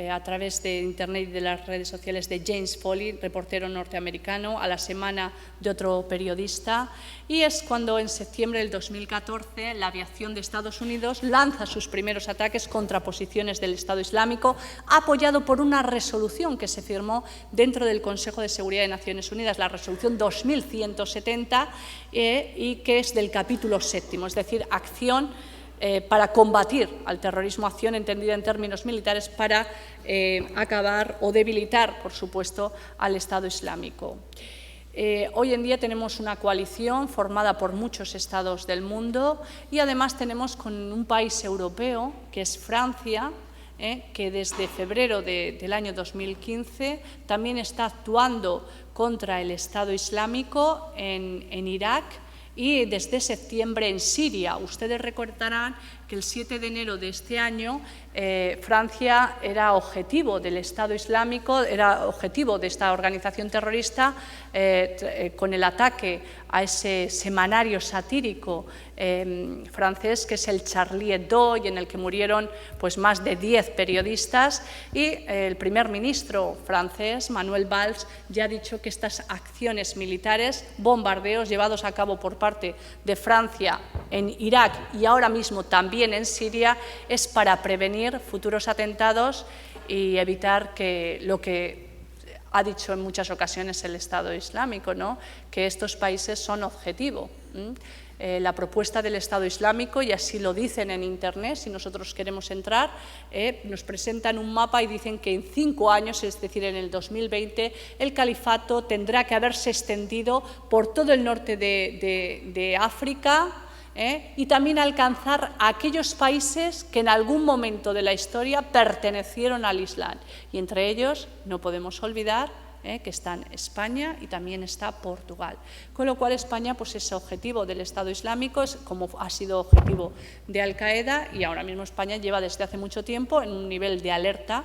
a través de Internet y de las redes sociales de James Foley, reportero norteamericano, a la semana de otro periodista. Y es cuando en septiembre del 2014 la aviación de Estados Unidos lanza sus primeros ataques contra posiciones del Estado Islámico, apoyado por una resolución que se firmó dentro del Consejo de Seguridad de Naciones Unidas, la resolución 2170, y que es del capítulo 7, es decir, acción para combatir al terrorismo, acción entendida en términos militares para acabar o debilitar, por supuesto, al Estado Islámico. Hoy en día tenemos una coalición formada por muchos estados del mundo y además tenemos con un país europeo, que es Francia, que desde febrero del año 2015 también está actuando contra el Estado Islámico en Irak, y desde septiembre en Siria. Ustedes recordarán que el 7 de enero de este año Francia era objetivo del Estado Islámico, era objetivo de esta organización terrorista con el ataque a ese semanario satírico francés que es el Charlie Hebdo, y en el que murieron pues más de 10 periodistas, y el primer ministro francés, Manuel Valls, ya ha dicho que estas acciones militares, bombardeos llevados a cabo por parte de Francia en Irak y ahora mismo también en Siria, es para prevenir futuros atentados y evitar que lo que ha dicho en muchas ocasiones el Estado Islámico, ¿no?, que estos países son objetivo. La propuesta del Estado Islámico, y así lo dicen en Internet, si nosotros queremos entrar, nos presentan un mapa y dicen que en 5 años, es decir, en el 2020, el califato tendrá que haberse extendido por todo el norte de África, y también alcanzar a aquellos países que en algún momento de la historia pertenecieron al Islam. Y entre ellos no podemos olvidar que están España y también está Portugal. Con lo cual España, pues ese objetivo del Estado Islámico, es como ha sido objetivo de Al-Qaeda, y ahora mismo España lleva desde hace mucho tiempo en un nivel de alerta,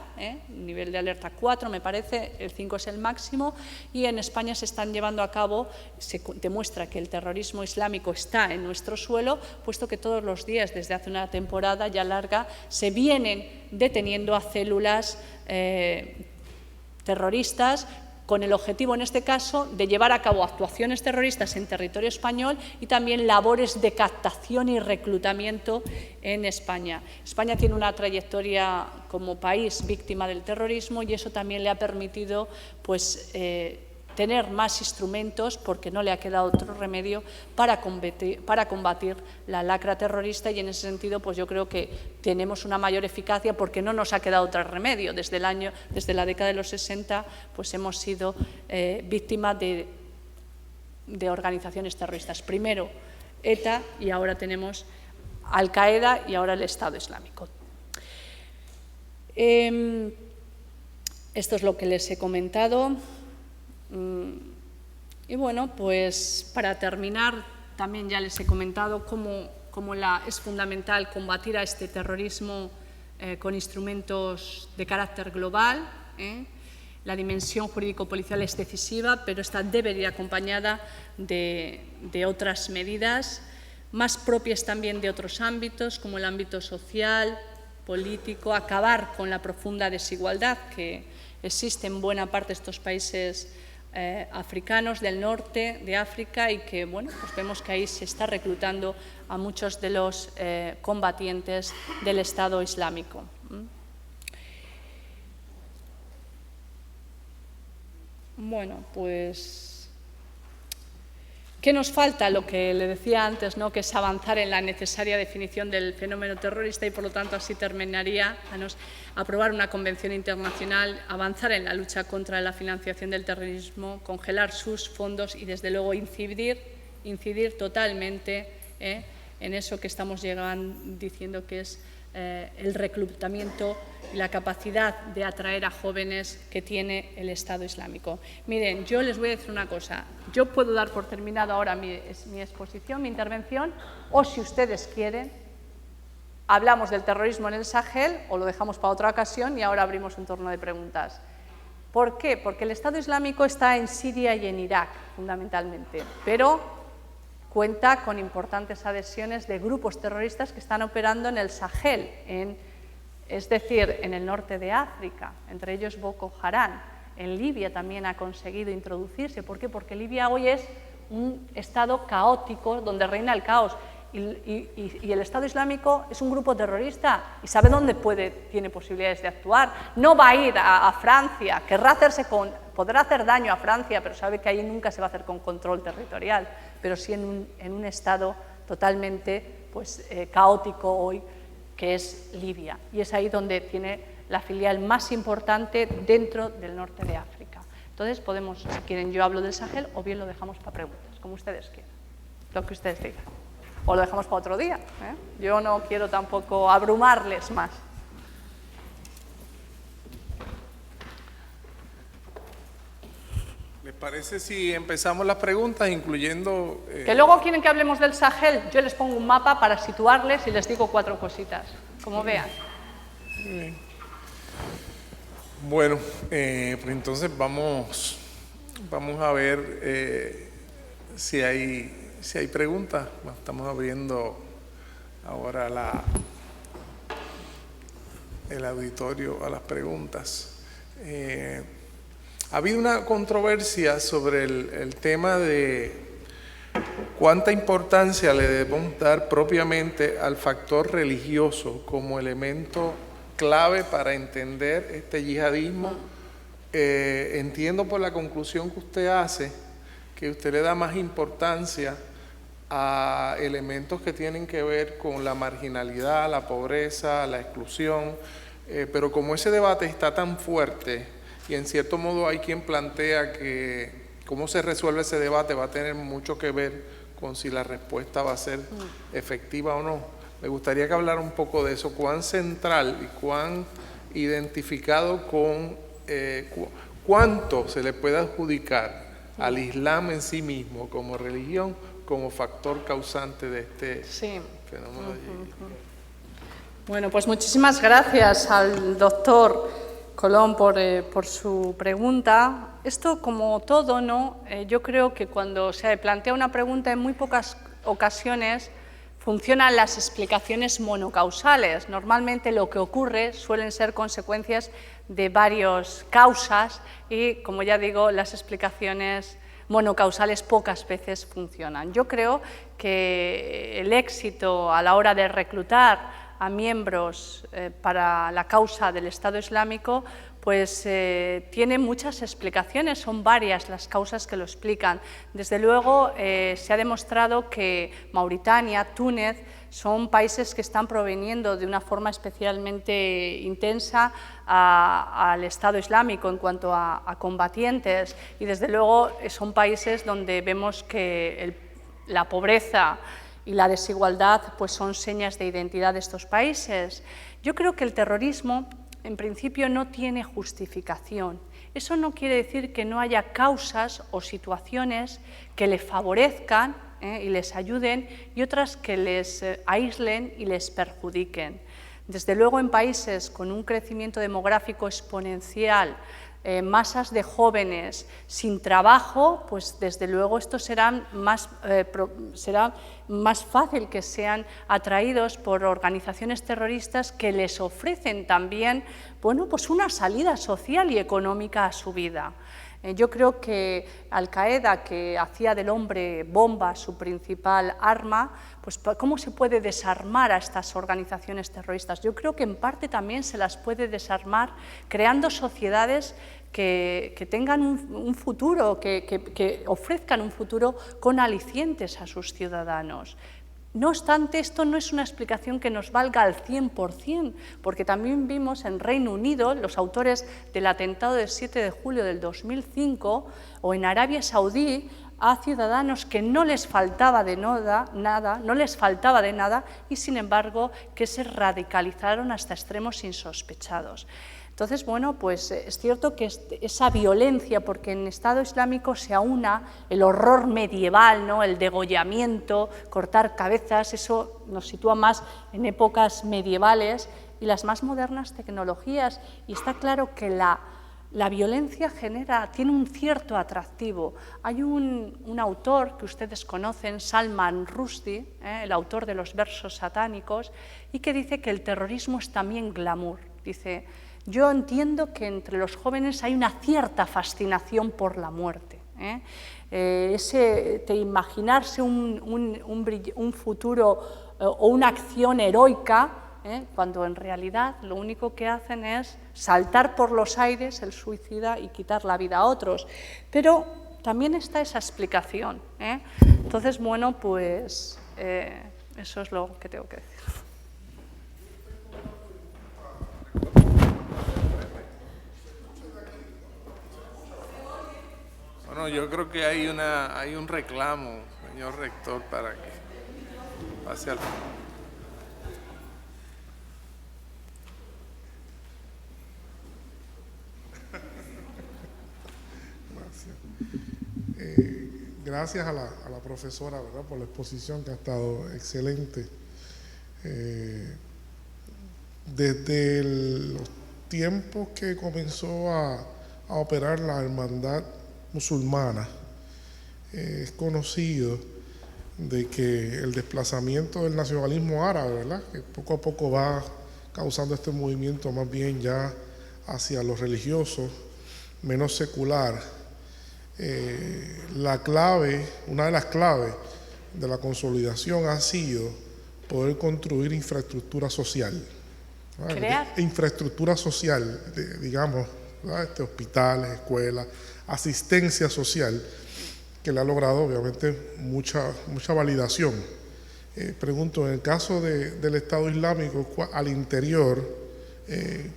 un nivel de alerta 4 me parece, el 5 es el máximo, y en España se están llevando a cabo, se demuestra que el terrorismo islámico está en nuestro suelo, puesto que todos los días, desde hace una temporada ya larga, se vienen deteniendo a células terroristas, con el objetivo, en este caso, de llevar a cabo actuaciones terroristas en territorio español y también labores de captación y reclutamiento en España. España tiene una trayectoria como país víctima del terrorismo y eso también le ha permitido, pues, tener más instrumentos, porque no le ha quedado otro remedio, para combatir la lacra terrorista, y en ese sentido pues yo creo que tenemos una mayor eficacia porque no nos ha quedado otro remedio. Desde la década de los 60 pues hemos sido víctimas de organizaciones terroristas. Primero ETA y ahora tenemos Al-Qaeda y ahora el Estado Islámico. Esto es lo que les he comentado. Y bueno, pues para terminar, también ya les he comentado cómo es fundamental combatir a este terrorismo con instrumentos de carácter global. La dimensión jurídico-policial es decisiva, pero esta debe ir acompañada de otras medidas más propias también de otros ámbitos, como el ámbito social, político, acabar con la profunda desigualdad que existe en buena parte de estos países africanos del norte de África, y que bueno, pues vemos que ahí se está reclutando a muchos de los combatientes del Estado Islámico. Bueno, pues ¿qué nos falta? Lo que le decía antes, ¿no?, que es avanzar en la necesaria definición del fenómeno terrorista, y por lo tanto así terminaría, aprobar una convención internacional, avanzar en la lucha contra la financiación del terrorismo, congelar sus fondos y desde luego incidir totalmente en eso que estamos diciendo que es el reclutamiento y la capacidad de atraer a jóvenes que tiene el Estado Islámico. Miren, yo les voy a decir una cosa, yo puedo dar por terminado ahora mi exposición, mi intervención, o si ustedes quieren, hablamos del terrorismo en el Sahel o lo dejamos para otra ocasión y ahora abrimos un turno de preguntas. ¿Por qué? Porque el Estado Islámico está en Siria y en Irak, fundamentalmente, pero cuenta con importantes adhesiones de grupos terroristas que están operando en el Sahel, es decir, en el norte de África, entre ellos Boko Haram. En Libia también ha conseguido introducirse. ¿Por qué? Porque Libia hoy es un estado caótico donde reina el caos. Y el Estado Islámico es un grupo terrorista y sabe dónde tiene posibilidades de actuar. No va a ir a Francia, podrá hacer daño a Francia, pero sabe que ahí nunca se va a hacer con control territorial, pero sí en un estado totalmente caótico hoy, que es Libia. Y es ahí donde tiene la filial más importante dentro del norte de África. Entonces podemos, si quieren, yo hablo del Sahel o bien lo dejamos para preguntas, como ustedes quieran, lo que ustedes digan. O lo dejamos para otro día. Yo no quiero tampoco abrumarles más. ¿Les parece si empezamos las preguntas, incluyendo... Que luego quieren que hablemos del Sahel, yo les pongo un mapa para situarles y les digo 4 cositas, como vean. Bien. Bueno, pues entonces vamos a ver si hay preguntas. Estamos abriendo ahora el auditorio a las preguntas. Ha habido una controversia sobre el tema de cuánta importancia le debemos dar propiamente al factor religioso como elemento clave para entender este yihadismo. Entiendo por la conclusión que usted hace que usted le da más importancia a elementos que tienen que ver con la marginalidad, la pobreza, la exclusión, pero como ese debate está tan fuerte y en cierto modo hay quien plantea que cómo se resuelve ese debate va a tener mucho que ver con si la respuesta va a ser efectiva o no, me gustaría que hablara un poco de eso, cuán central y cuán identificado con ¿cuánto se le puede adjudicar al Islam en sí mismo como religión, como factor causante de este fenómeno? Bueno, pues muchísimas gracias al doctor Colón por su pregunta. Esto, como todo, ¿no? Yo creo que cuando se plantea una pregunta, en muy pocas ocasiones funcionan las explicaciones monocausales. Normalmente lo que ocurre suelen ser consecuencias de varias causas y, como ya digo, las explicaciones monocausales pocas veces funcionan. Yo creo que el éxito a la hora de reclutar a miembros para la causa del Estado Islámico, pues tiene muchas explicaciones, son varias las causas que lo explican. Desde luego se ha demostrado que Mauritania, Túnez, son países que están proveniendo de una forma especialmente intensa al Estado Islámico en cuanto a combatientes, y desde luego son países donde vemos que la pobreza y la desigualdad pues son señas de identidad de estos países. Yo creo que el terrorismo en principio no tiene justificación. Eso no quiere decir que no haya causas o situaciones que le favorezcan y les ayuden, y otras que les aíslen y les perjudiquen. Desde luego, en países con un crecimiento demográfico exponencial, masas de jóvenes sin trabajo, pues desde luego esto será más fácil que sean atraídos por organizaciones terroristas que les ofrecen también, bueno, pues una salida social y económica a su vida. Yo creo que Al-Qaeda, que hacía del hombre bomba su principal arma, pues ¿cómo se puede desarmar a estas organizaciones terroristas? Yo creo que en parte también se las puede desarmar creando sociedades que tengan un futuro, que ofrezcan un futuro con alicientes a sus ciudadanos. No obstante, esto no es una explicación que nos valga al 100%, porque también vimos en Reino Unido, los autores del atentado del 7 de julio del 2005, o en Arabia Saudí, a ciudadanos que no les faltaba de nada, y sin embargo que se radicalizaron hasta extremos insospechados. Entonces, bueno, pues es cierto que esa violencia, porque en Estado Islámico se aúna el horror medieval, ¿no? El degollamiento, cortar cabezas, eso nos sitúa más en épocas medievales, y las más modernas tecnologías, y está claro que la violencia tiene un cierto atractivo. Hay un autor que ustedes conocen, Salman Rushdie, el autor de los versos satánicos, y que dice que el terrorismo es también glamour. Dice: yo entiendo que entre los jóvenes hay una cierta fascinación por la muerte. De imaginarse un futuro o una acción heroica, cuando en realidad lo único que hacen es saltar por los aires el suicida y quitar la vida a otros. Pero también está esa explicación. Entonces, bueno, pues eso es lo que tengo que decir. Bueno, yo creo que hay un reclamo, señor rector, para que pase al... Gracias a la profesora, ¿verdad?, por la exposición, que ha estado excelente. Desde los tiempos que comenzó a operar la hermandad musulmana, es conocido de que el desplazamiento del nacionalismo árabe, ¿verdad?, que poco a poco va causando este movimiento más bien ya hacia lo religioso, menos secular. Una de las claves de la consolidación ha sido poder construir infraestructura social. Crear. Infraestructura social, digamos, hospitales, escuelas, asistencia social, que le ha logrado obviamente mucha validación. Pregunto, en el caso del Estado Islámico, al interior,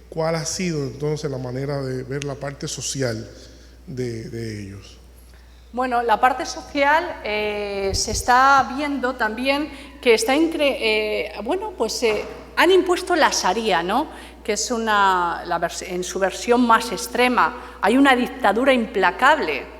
¿cuál ha sido entonces la manera de ver la parte social de ellos? Bueno, la parte social se está viendo también que está Han impuesto la Sharia, ¿no? Que es en su versión más extrema. Hay una dictadura implacable.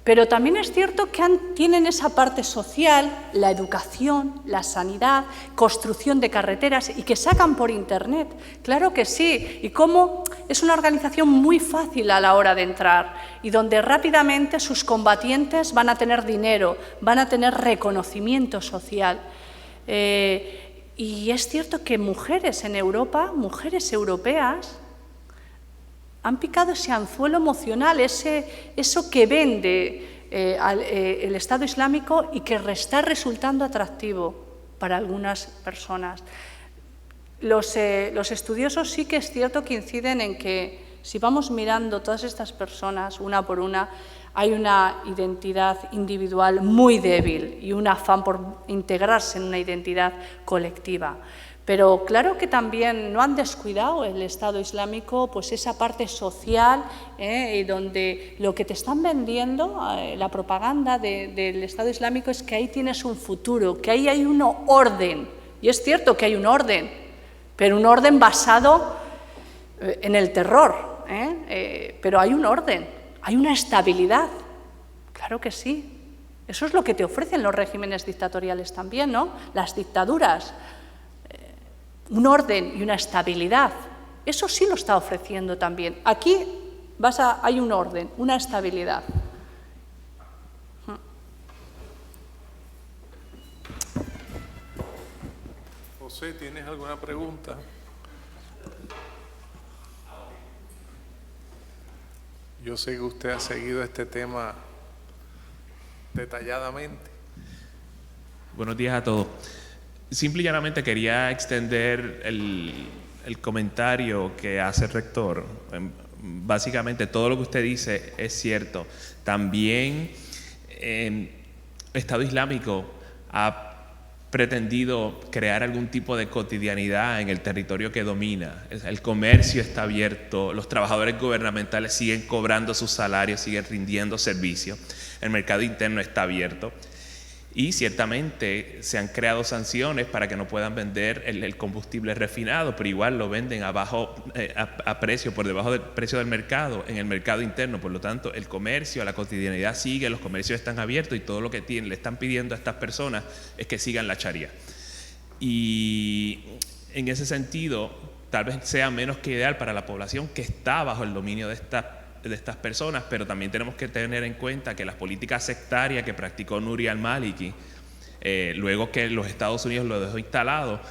Pero también es cierto que tienen esa parte social, la educación, la sanidad, construcción de carreteras y que sacan por Internet. Claro que sí. Y cómo es una organización muy fácil a la hora de entrar y donde rápidamente sus combatientes van a tener dinero, van a tener reconocimiento social. Y es cierto que mujeres en Europa, mujeres europeas, han picado ese anzuelo emocional, eso que vende el Estado Islámico y que está resultando atractivo para algunas personas. Los estudiosos sí que es cierto que inciden en que si vamos mirando todas estas personas una por una, hay una identidad individual muy débil y un afán por integrarse en una identidad colectiva. Pero claro que también no han descuidado el Estado Islámico pues esa parte social, donde lo que te están vendiendo, la propaganda del Estado Islámico es que ahí tienes un futuro, que ahí hay un orden. Y es cierto que hay un orden, pero un orden basado en el terror. Pero hay un orden, hay una estabilidad. Claro que sí. Eso es lo que te ofrecen los regímenes dictatoriales también, ¿no? Las dictaduras. Un orden y una estabilidad. Eso sí lo está ofreciendo también. Aquí hay un orden, una estabilidad. José, ¿tienes alguna pregunta? Yo sé que usted ha seguido este tema detalladamente. Buenos días a todos. Simple y llanamente quería extender el comentario que hace el rector. Básicamente todo lo que usted dice es cierto. También el Estado Islámico ha pretendido crear algún tipo de cotidianidad en el territorio que domina. El comercio está abierto, los trabajadores gubernamentales siguen cobrando sus salarios, siguen rindiendo servicios, el mercado interno está abierto. Y ciertamente se han creado sanciones para que no puedan vender el combustible refinado, pero igual lo venden a precio, por debajo del precio del mercado, en el mercado interno. Por lo tanto, el comercio, la cotidianidad sigue, los comercios están abiertos y todo lo que le están pidiendo a estas personas es que sigan la Sharia. Y en ese sentido, tal vez sea menos que ideal para la población que está bajo el dominio de estas personas, pero también tenemos que tener en cuenta que las políticas sectarias que practicó Nuri al-Maliki, luego que los Estados Unidos lo dejó instalado,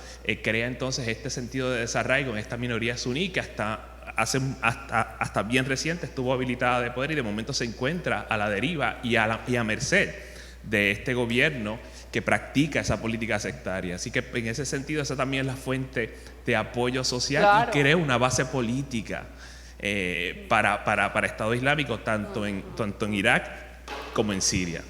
crea entonces este sentido de desarraigo en esta minoría suní que hasta bien reciente estuvo habilitada de poder y de momento se encuentra a la deriva y a merced de este gobierno que practica esa política sectaria. Así que en ese sentido esa también es la fuente de apoyo social. Claro. Y crea una base política para Estado Islámico tanto en Irak como en Siria.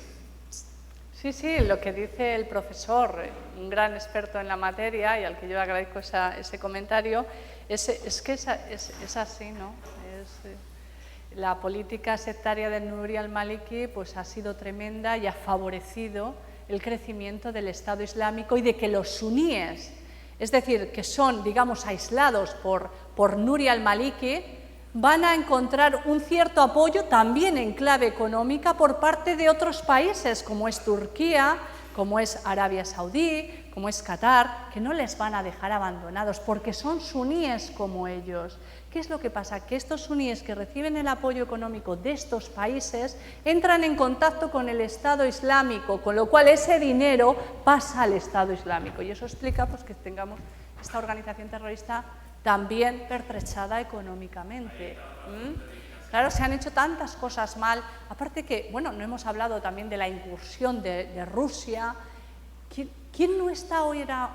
Sí, lo que dice el profesor, un gran experto en la materia y al que yo agradezco ese comentario, es que es así, ¿no? La política sectaria de Nuri al-Maliki pues, ha sido tremenda y ha favorecido el crecimiento del Estado Islámico y de que los suníes, es decir, que son, digamos, aislados por Nuri al-Maliki, van a encontrar un cierto apoyo también en clave económica por parte de otros países, como es Turquía, como es Arabia Saudí, como es Qatar, que no les van a dejar abandonados porque son suníes como ellos. ¿Qué es lo que pasa? Que estos suníes que reciben el apoyo económico de estos países entran en contacto con el Estado Islámico, con lo cual ese dinero pasa al Estado Islámico. Y eso explica pues, que tengamos esta organización terrorista también pertrechada económicamente. Claro, se han hecho tantas cosas mal, aparte que, bueno, no hemos hablado también de la incursión de Rusia. ¿Quién no está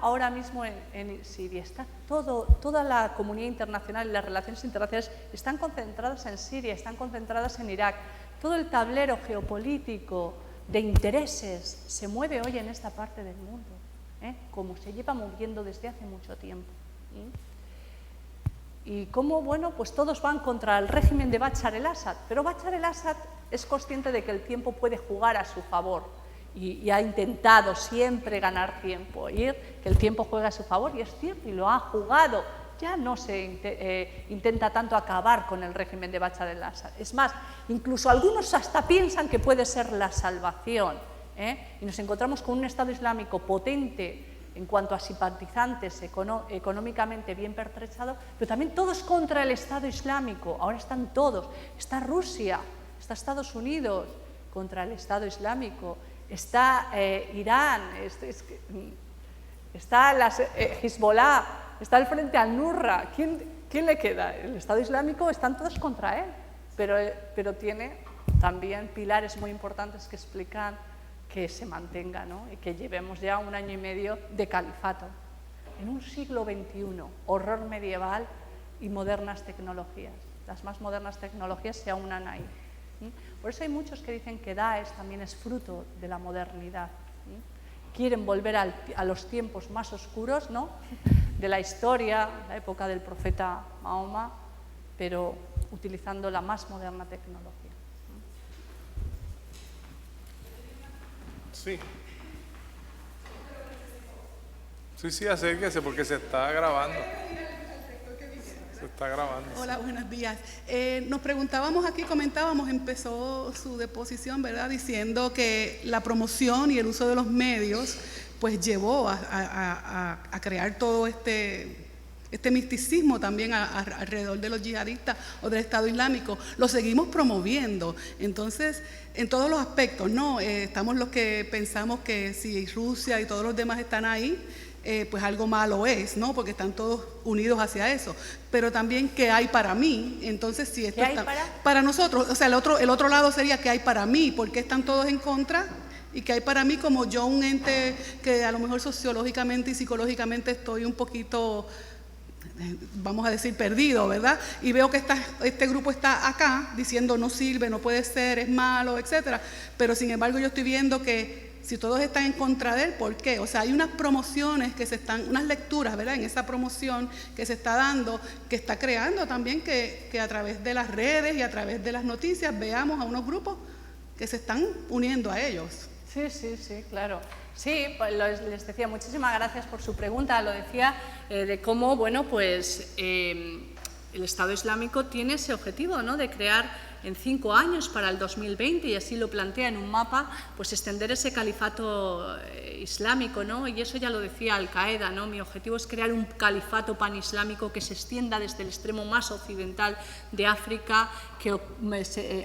ahora mismo en Siria? Está toda la comunidad internacional y las relaciones internacionales están concentradas en Siria, están concentradas en Irak. Todo el tablero geopolítico de intereses se mueve hoy en esta parte del mundo, como se lleva moviendo desde hace mucho tiempo. Y cómo, bueno, pues todos van contra el régimen de Bachar el-Assad, pero Bachar el-Assad es consciente de que el tiempo puede jugar a su favor y ha intentado siempre ganar tiempo, que el tiempo juega a su favor, y es cierto, y lo ha jugado. Ya no se intenta tanto acabar con el régimen de Bachar el-Assad. Es más, incluso algunos hasta piensan que puede ser la salvación, y nos encontramos con un Estado Islámico potente en cuanto a simpatizantes, económicamente bien pertrechado, pero también todos contra el Estado Islámico. Ahora están todos. Está Rusia, está Estados Unidos contra el Estado Islámico, está Irán, está Hezbollah, está el Frente al-Nusra. ¿Quién le queda? El Estado Islámico, están todos contra él, pero tiene también pilares muy importantes que explican que se mantenga, ¿no? Y que llevemos ya 1 año y medio de califato. En un siglo XXI, horror medieval y modernas tecnologías. Las más modernas tecnologías se aunan ahí. Por eso hay muchos que dicen que Daesh también es fruto de la modernidad. Quieren volver a los tiempos más oscuros, ¿no?, de la historia, la época del profeta Mahoma, pero utilizando la más moderna tecnología. Sí. Sí, acérquese porque se está grabando. Se está grabando. Hola, buenos días. Nos preguntábamos aquí, comentábamos, empezó su deposición, ¿verdad?, diciendo que la promoción y el uso de los medios pues llevó a crear todo este misticismo también alrededor de los yihadistas o del Estado Islámico. Lo seguimos promoviendo. Entonces, en todos los aspectos, ¿no? Estamos los que pensamos que si Rusia y todos los demás están ahí, pues algo malo es, ¿no? Porque están todos unidos hacia eso. Pero también, ¿qué hay para mí? Entonces, si esto está para nosotros, o sea, el otro lado sería ¿qué hay para mí? ¿Por qué están todos en contra? Y ¿qué hay para mí como yo, un ente que a lo mejor sociológicamente y psicológicamente estoy un poquito, vamos a decir, perdido, ¿verdad? Y veo que este grupo está acá diciendo no sirve, no puede ser, es malo, etcétera. Pero sin embargo yo estoy viendo que si todos están en contra de él, ¿por qué? O sea, hay unas promociones unas lecturas, ¿verdad?, en esa promoción que se está dando, que está creando también que a través de las redes y a través de las noticias veamos a unos grupos que se están uniendo a ellos. Sí, claro. Sí, pues les decía, muchísimas gracias por su pregunta. Lo decía de cómo, bueno, pues el Estado Islámico tiene ese objetivo, ¿no?, de crear en 5 años para el 2020, y así lo plantea en un mapa, pues extender ese califato islámico, ¿no? Y eso ya lo decía Al-Qaeda, ¿no? Mi objetivo es crear un califato panislámico que se extienda desde el extremo más occidental de África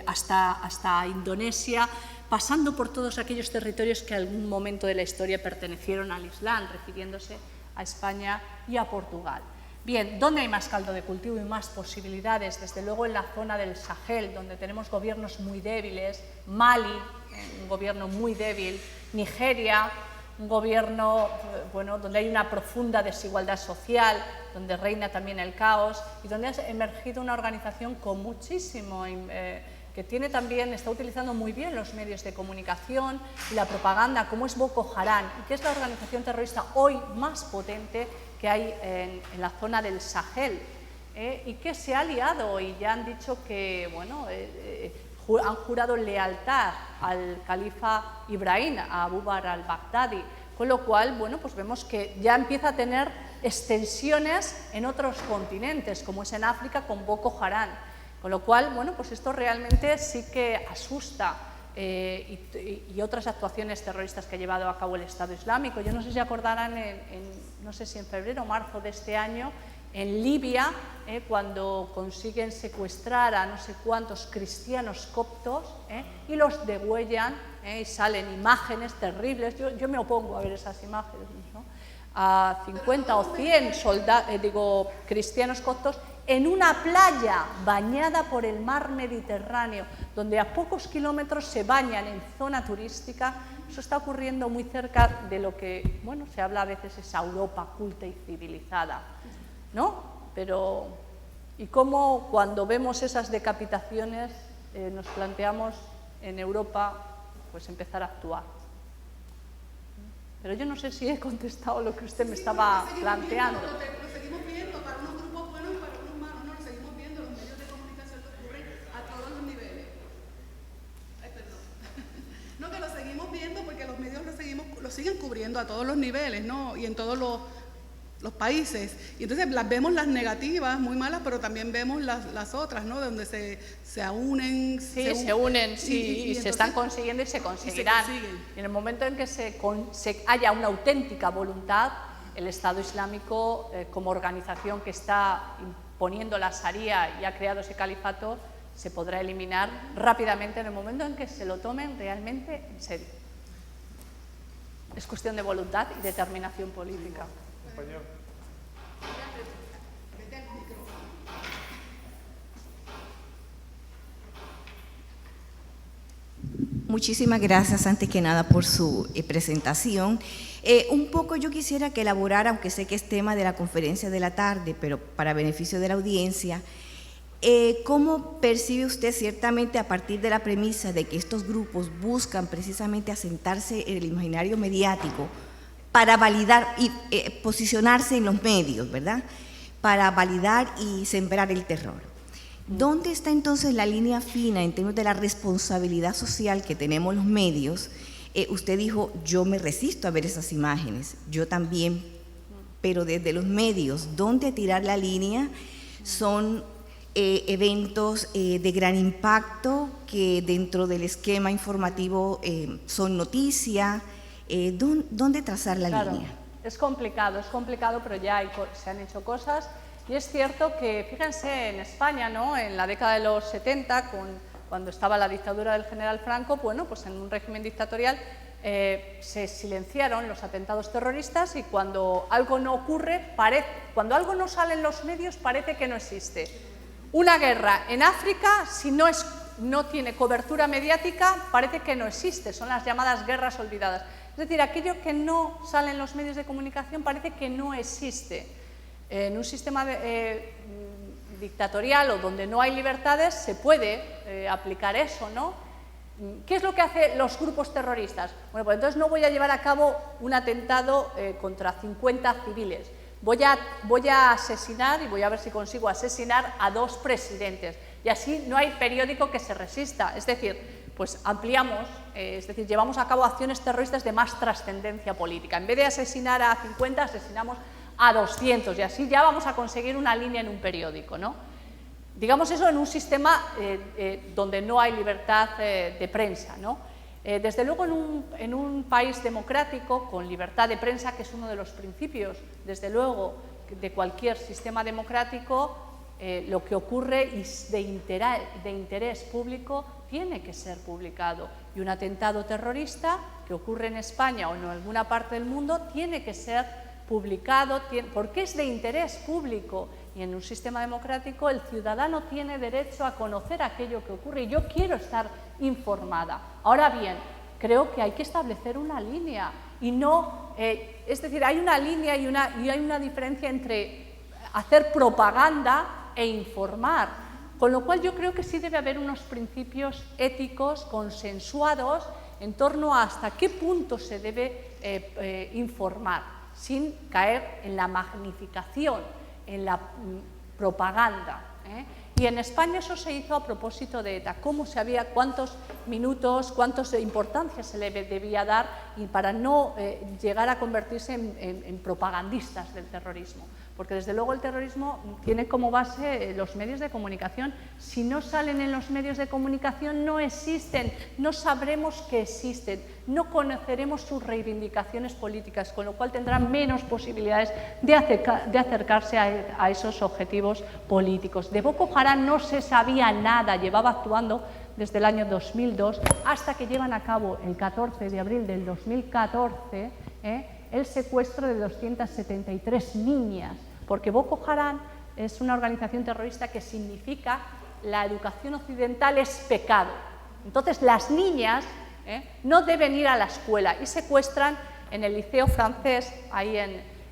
hasta Indonesia, pasando por todos aquellos territorios que en algún momento de la historia pertenecieron al Islam, refiriéndose a España y a Portugal. Bien, ¿dónde hay más caldo de cultivo y más posibilidades? Desde luego en la zona del Sahel, donde tenemos gobiernos muy débiles, Mali, un gobierno muy débil, Nigeria, un gobierno, bueno, donde hay una profunda desigualdad social, donde reina también el caos y donde ha emergido una organización con muchísimo que tiene también, está utilizando muy bien los medios de comunicación y la propaganda, como es Boko Haram, y que es la organización terrorista hoy más potente que hay en la zona del Sahel, y que se ha aliado y ya han dicho que, bueno, han jurado lealtad al califa Ibrahim, a Abu Bakr al-Baghdadi, con lo cual, bueno, pues vemos que ya empieza a tener extensiones en otros continentes, como es en África con Boko Haram. Con lo cual, bueno, pues esto realmente sí que asusta, y otras actuaciones terroristas que ha llevado a cabo el Estado Islámico. Yo no sé si acordarán, no sé si en febrero o marzo de este año, en Libia, cuando consiguen secuestrar a no sé cuántos cristianos coptos y los degüellan, y salen imágenes terribles. Yo me opongo a ver esas imágenes, ¿no?, a 50 o 100 cristianos coptos en una playa bañada por el mar Mediterráneo, donde a pocos kilómetros se bañan en zona turística. Eso está ocurriendo muy cerca de lo que, bueno, se habla a veces esa Europa culta y civilizada, ¿no? Pero, ¿y cómo cuando vemos esas decapitaciones nos planteamos en Europa pues empezar a actuar? Pero yo no sé si he contestado lo que usted me estaba planteando. Lo seguimos viendo para unos grupos buenos y para unos malos, no, lo seguimos viendo, los medios de comunicación lo ocurren a todos los niveles. Ay, perdón. No, que lo seguimos viendo porque los siguen cubriendo a todos los niveles, ¿no? Y en todos los países. Y entonces vemos las negativas, muy malas, pero también vemos las otras, ¿no? Donde se unen. Sí, se unen, sí, y entonces, se están consiguiendo y se conseguirán. Y en el momento en que haya una auténtica voluntad, el Estado Islámico, como organización que está imponiendo la Sharia y ha creado ese califato, se podrá eliminar rápidamente en el momento en que se lo tomen realmente en serio. Es cuestión de voluntad y determinación política. Muchísimas gracias, antes que nada, por su presentación. Un poco yo quisiera que elaborara, aunque sé que es tema de la conferencia de la tarde, pero para beneficio de la audiencia, ¿cómo percibe usted, ciertamente a partir de la premisa de que estos grupos buscan precisamente asentarse en el imaginario mediático para validar y posicionarse en los medios, ¿verdad?, para validar y sembrar el terror? ¿Dónde está entonces la línea fina en términos de la responsabilidad social que tenemos los medios? Usted dijo, yo me resisto a ver esas imágenes, yo también, pero desde los medios, ¿dónde tirar la línea? Son eventos de gran impacto que dentro del esquema informativo son noticia. ¿Dónde trazar la línea? Es complicado, pero ya se han hecho cosas. Y es cierto que, fíjense, en España, ¿no?, en la década de los 70, cuando estaba la dictadura del general Franco, bueno, pues en un régimen dictatorial se silenciaron los atentados terroristas, y cuando algo no ocurre, cuando algo no sale en los medios, parece que no existe. Una guerra en África, si no tiene cobertura mediática, parece que no existe, son las llamadas guerras olvidadas. Es decir, aquello que no sale en los medios de comunicación parece que no existe. En un sistema dictatorial o donde no hay libertades se puede aplicar eso, ¿no? ¿Qué es lo que hacen los grupos terroristas? Bueno, pues entonces no voy a llevar a cabo un atentado contra 50 civiles. Voy a asesinar, y voy a ver si consigo asesinar a 2 presidentes. Y así no hay periódico que se resista. Es decir, pues ampliamos, es decir, llevamos a cabo acciones terroristas de más trascendencia política. En vez de asesinar a 50, asesinamos a 200, y así ya vamos a conseguir una línea en un periódico, ¿no? Digamos eso en un sistema donde no hay libertad de prensa, ¿no? Desde luego en un país democrático, con libertad de prensa, que es uno de los principios, desde luego, de cualquier sistema democrático, lo que ocurre de interés público tiene que ser publicado. Y un atentado terrorista que ocurre en España o en alguna parte del mundo tiene que ser publicado, porque es de interés público, y en un sistema democrático el ciudadano tiene derecho a conocer aquello que ocurre, y yo quiero estar informada. Ahora bien, creo que hay que establecer una línea, y no, es decir, hay una línea y hay una diferencia entre hacer propaganda e informar, con lo cual yo creo que sí debe haber unos principios éticos consensuados en torno a hasta qué punto se debe informar, sin caer en la magnificación, en la propaganda. Y en España eso se hizo a propósito de ETA, cuántos minutos, cuánta importancia se le debía dar, y para no llegar a convertirse en propagandistas del terrorismo. Porque desde luego el terrorismo tiene como base los medios de comunicación. Si no salen en los medios de comunicación, no existen, no sabremos que existen, no conoceremos sus reivindicaciones políticas, con lo cual tendrán menos posibilidades de acercarse a esos objetivos políticos. De Boko Haram no se sabía nada, llevaba actuando desde el año 2002, hasta que llevan a cabo el 14 de abril del 2014 el secuestro de 273 niñas, porque Boko Haram es una organización terrorista que significa la educación occidental es pecado. Entonces las niñas no deben ir a la escuela, y secuestran en el liceo francés, ahí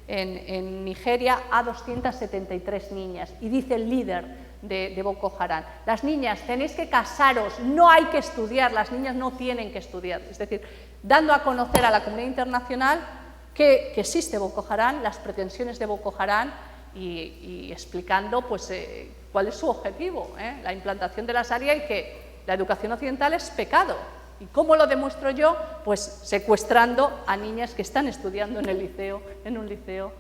en Nigeria, a 273 niñas. Y dice el líder de Boko Haram: las niñas tenéis que casaros, no hay que estudiar, las niñas no tienen que estudiar. Es decir, dando a conocer a la comunidad internacional que existe Boko Haram, las pretensiones de Boko Haram, y explicando pues, cuál es su objetivo, la implantación de la Sharia, y que la educación occidental es pecado, ¿Y cómo lo demuestro yo? Pues secuestrando a niñas que están estudiando en un liceo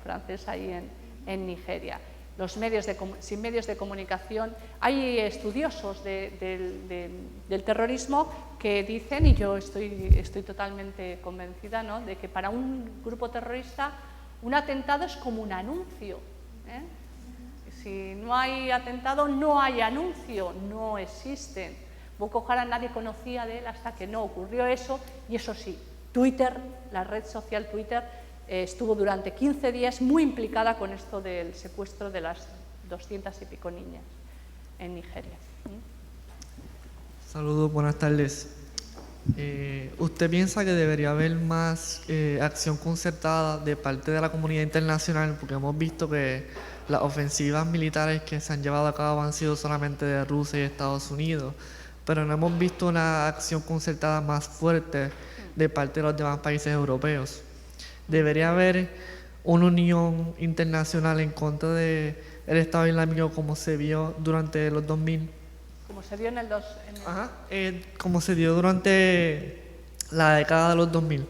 francés ahí en Nigeria. Sin medios de comunicación, hay estudiosos del terrorismo que dicen, y yo estoy totalmente convencida, ¿no?, de que para un grupo terrorista un atentado es como un anuncio. Si no hay atentado, no hay anuncio, no existen. Boko Haram nadie conocía de él hasta que no ocurrió eso, y eso sí, Twitter, la red social Twitter, estuvo durante 15 días muy implicada con esto del secuestro de las 200 y pico niñas en Nigeria. Saludos, buenas tardes. ¿Usted piensa que debería haber más acción concertada de parte de la comunidad internacional? Porque hemos visto que las ofensivas militares que se han llevado a cabo han sido solamente de Rusia y Estados Unidos, pero no hemos visto una acción concertada más fuerte de parte de los demás países europeos. ¿Debería haber una unión internacional en contra del Estado Islámico como se vio durante los 2000? Como se dio Como se dio durante la década de los 2000.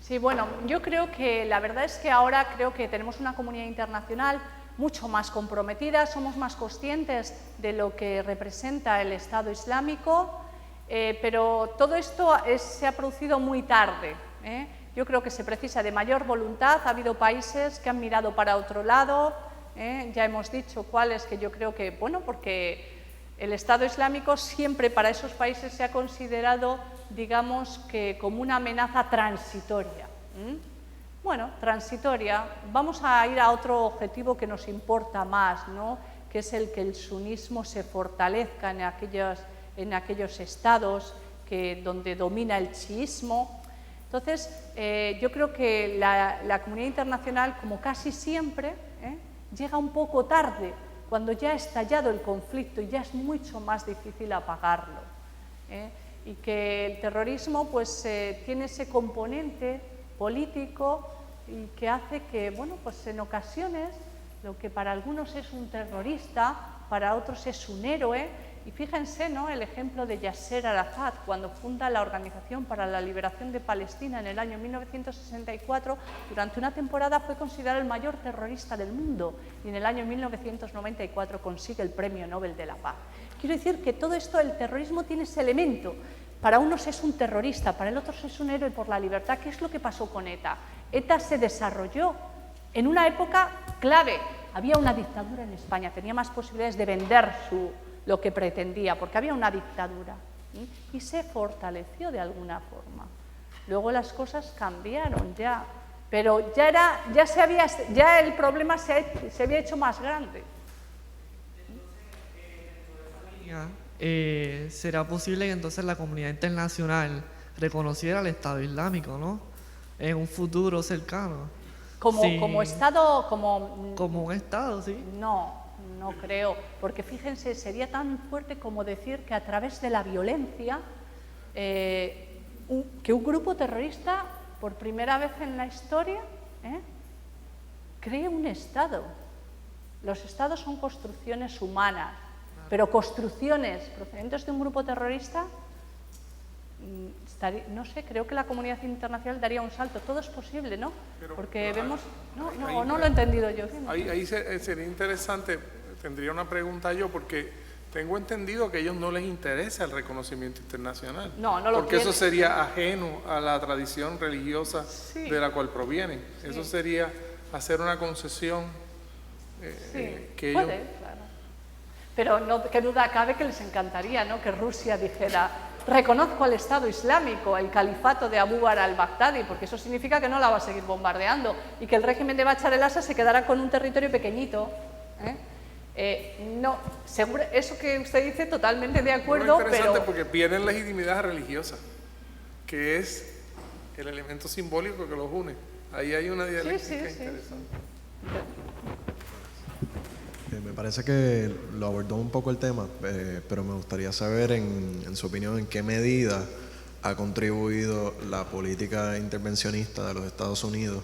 Sí, bueno, yo creo que la verdad es que ahora creo que tenemos una comunidad internacional mucho más comprometida, somos más conscientes de lo que representa el Estado Islámico, pero todo esto se ha producido muy tarde. Yo creo que se precisa de mayor voluntad. Ha habido países que han mirado para otro lado, ya hemos dicho cuáles, que yo creo que, bueno, porque el Estado Islámico siempre para esos países se ha considerado, digamos, que como una amenaza transitoria. Bueno, transitoria. Vamos a ir a otro objetivo que nos importa más, ¿no?, que es el que el sunismo se fortalezca en aquellos estados donde domina el chiismo. Entonces, yo creo que la comunidad internacional, como casi siempre, llega un poco tarde, cuando ya ha estallado el conflicto y ya es mucho más difícil apagarlo. Y que el terrorismo pues, tiene ese componente político y que hace que, bueno, pues en ocasiones lo que para algunos es un terrorista, para otros es un héroe. Y fíjense, ¿no?, el ejemplo de Yasser Arafat, cuando funda la Organización para la Liberación de Palestina en el año 1964, durante una temporada fue considerado el mayor terrorista del mundo y en el año 1994 consigue el Premio Nobel de la Paz. Quiero decir que todo esto, el terrorismo tiene ese elemento. Para unos es un terrorista, para el otro es un héroe por la libertad. ¿Qué es lo que pasó con ETA? ETA se desarrolló en una época clave. Había una dictadura en España, tenía más posibilidades de vender lo que pretendía, porque había una dictadura, y se fortaleció de alguna forma. Luego las cosas cambiaron ya, pero ya el problema se había hecho más grande. ¿Será posible que entonces la comunidad internacional reconociera al Estado Islámico, ¿no?, en un futuro cercano? Como Estado, como un Estado, sí. No creo, porque fíjense, sería tan fuerte como decir que a través de la violencia, que un grupo terrorista, por primera vez en la historia, cree un Estado. Los Estados son construcciones humanas, pero construcciones procedentes de un grupo terrorista, no sé, creo que la comunidad internacional daría un salto. Todo es posible, ¿no? Porque vemos... No lo he entendido yo. Ahí sería interesante, tendría una pregunta yo, porque tengo entendido que a ellos no les interesa el reconocimiento internacional. No lo porque quieren. eso sería ajeno a la tradición religiosa de la cual provienen. Sí. Eso sería hacer una concesión que ellos... Puede, claro. Pero no, qué duda cabe que les encantaría, ¿no?, que Rusia dijera: reconozco al Estado Islámico, el califato de Abu Bakr al-Baghdadi, porque eso significa que no la va a seguir bombardeando y que el régimen de Bachar el-Assad se quedará con un territorio pequeñito. No, seguro, eso que usted dice, totalmente de acuerdo, pero... Es interesante pero... porque pierden legitimidad religiosa, que es el elemento simbólico que los une. Ahí hay una dialéctica interesante. Me parece que lo abordó un poco el tema, pero me gustaría saber, en su opinión, en qué medida ha contribuido la política intervencionista de los Estados Unidos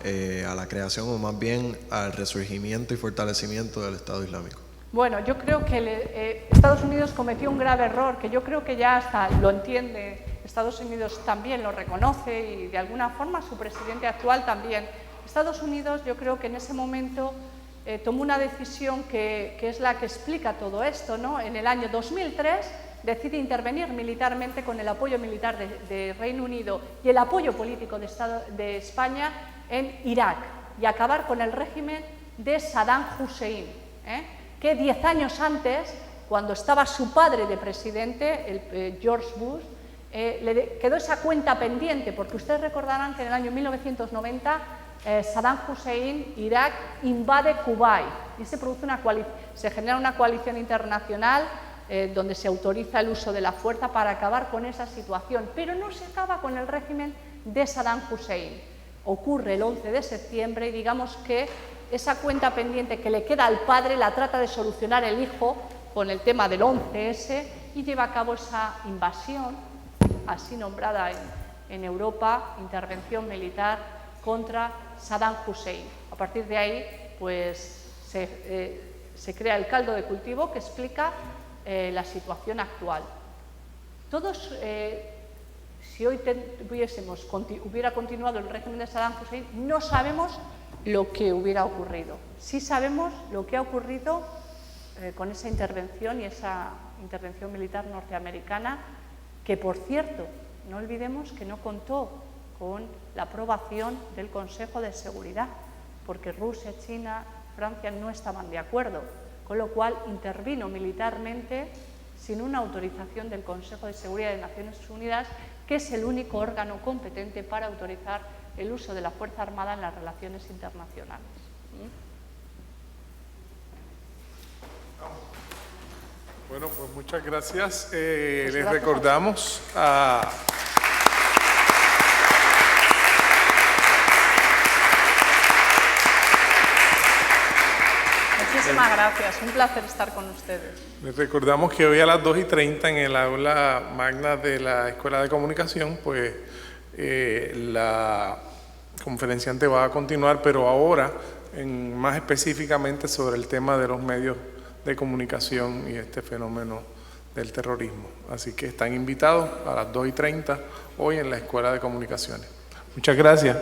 a la creación, o más bien al resurgimiento y fortalecimiento del Estado Islámico. Bueno, yo creo que Estados Unidos cometió un grave error, que yo creo que ya hasta lo entiende, Estados Unidos también lo reconoce y de alguna forma su presidente actual también. Estados Unidos, yo creo que en ese momento tomó una decisión que es la que explica todo esto, ¿no? En el año 2003 decide intervenir militarmente con el apoyo militar de Reino Unido y el apoyo político de España en Irak y acabar con el régimen de Saddam Hussein, que 10 años antes, cuando estaba su padre de presidente, George Bush, le quedó esa cuenta pendiente, porque ustedes recordarán que en el año 1990 Saddam Hussein, Irak, invade Kuwait y se genera una coalición internacional donde se autoriza el uso de la fuerza para acabar con esa situación, pero no se acaba con el régimen de Saddam Hussein. Ocurre el 11 de septiembre y digamos que esa cuenta pendiente que le queda al padre la trata de solucionar el hijo con el tema del 11S y lleva a cabo esa invasión, así nombrada en Europa, intervención militar contra Saddam Hussein. A partir de ahí, pues, se crea el caldo de cultivo que explica la situación actual. Todos, si hoy hubiera continuado el régimen de Saddam Hussein, no sabemos lo que hubiera ocurrido. Sí sabemos lo que ha ocurrido con esa intervención y esa intervención militar norteamericana, que, por cierto, no olvidemos que no contó con la aprobación del Consejo de Seguridad, porque Rusia, China, Francia no estaban de acuerdo, con lo cual intervino militarmente sin una autorización del Consejo de Seguridad de Naciones Unidas, que es el único órgano competente para autorizar el uso de la Fuerza Armada en las relaciones internacionales. Bueno, pues muchas gracias. Pues les gracias recordamos a... Muchísimas gracias, un placer estar con ustedes. Les recordamos que hoy a las 2:30 en el aula magna de la Escuela de Comunicación, pues la conferenciante va a continuar, pero ahora más específicamente sobre el tema de los medios de comunicación y este fenómeno del terrorismo. Así que están invitados a las 2:30 hoy en la Escuela de Comunicaciones. Muchas gracias.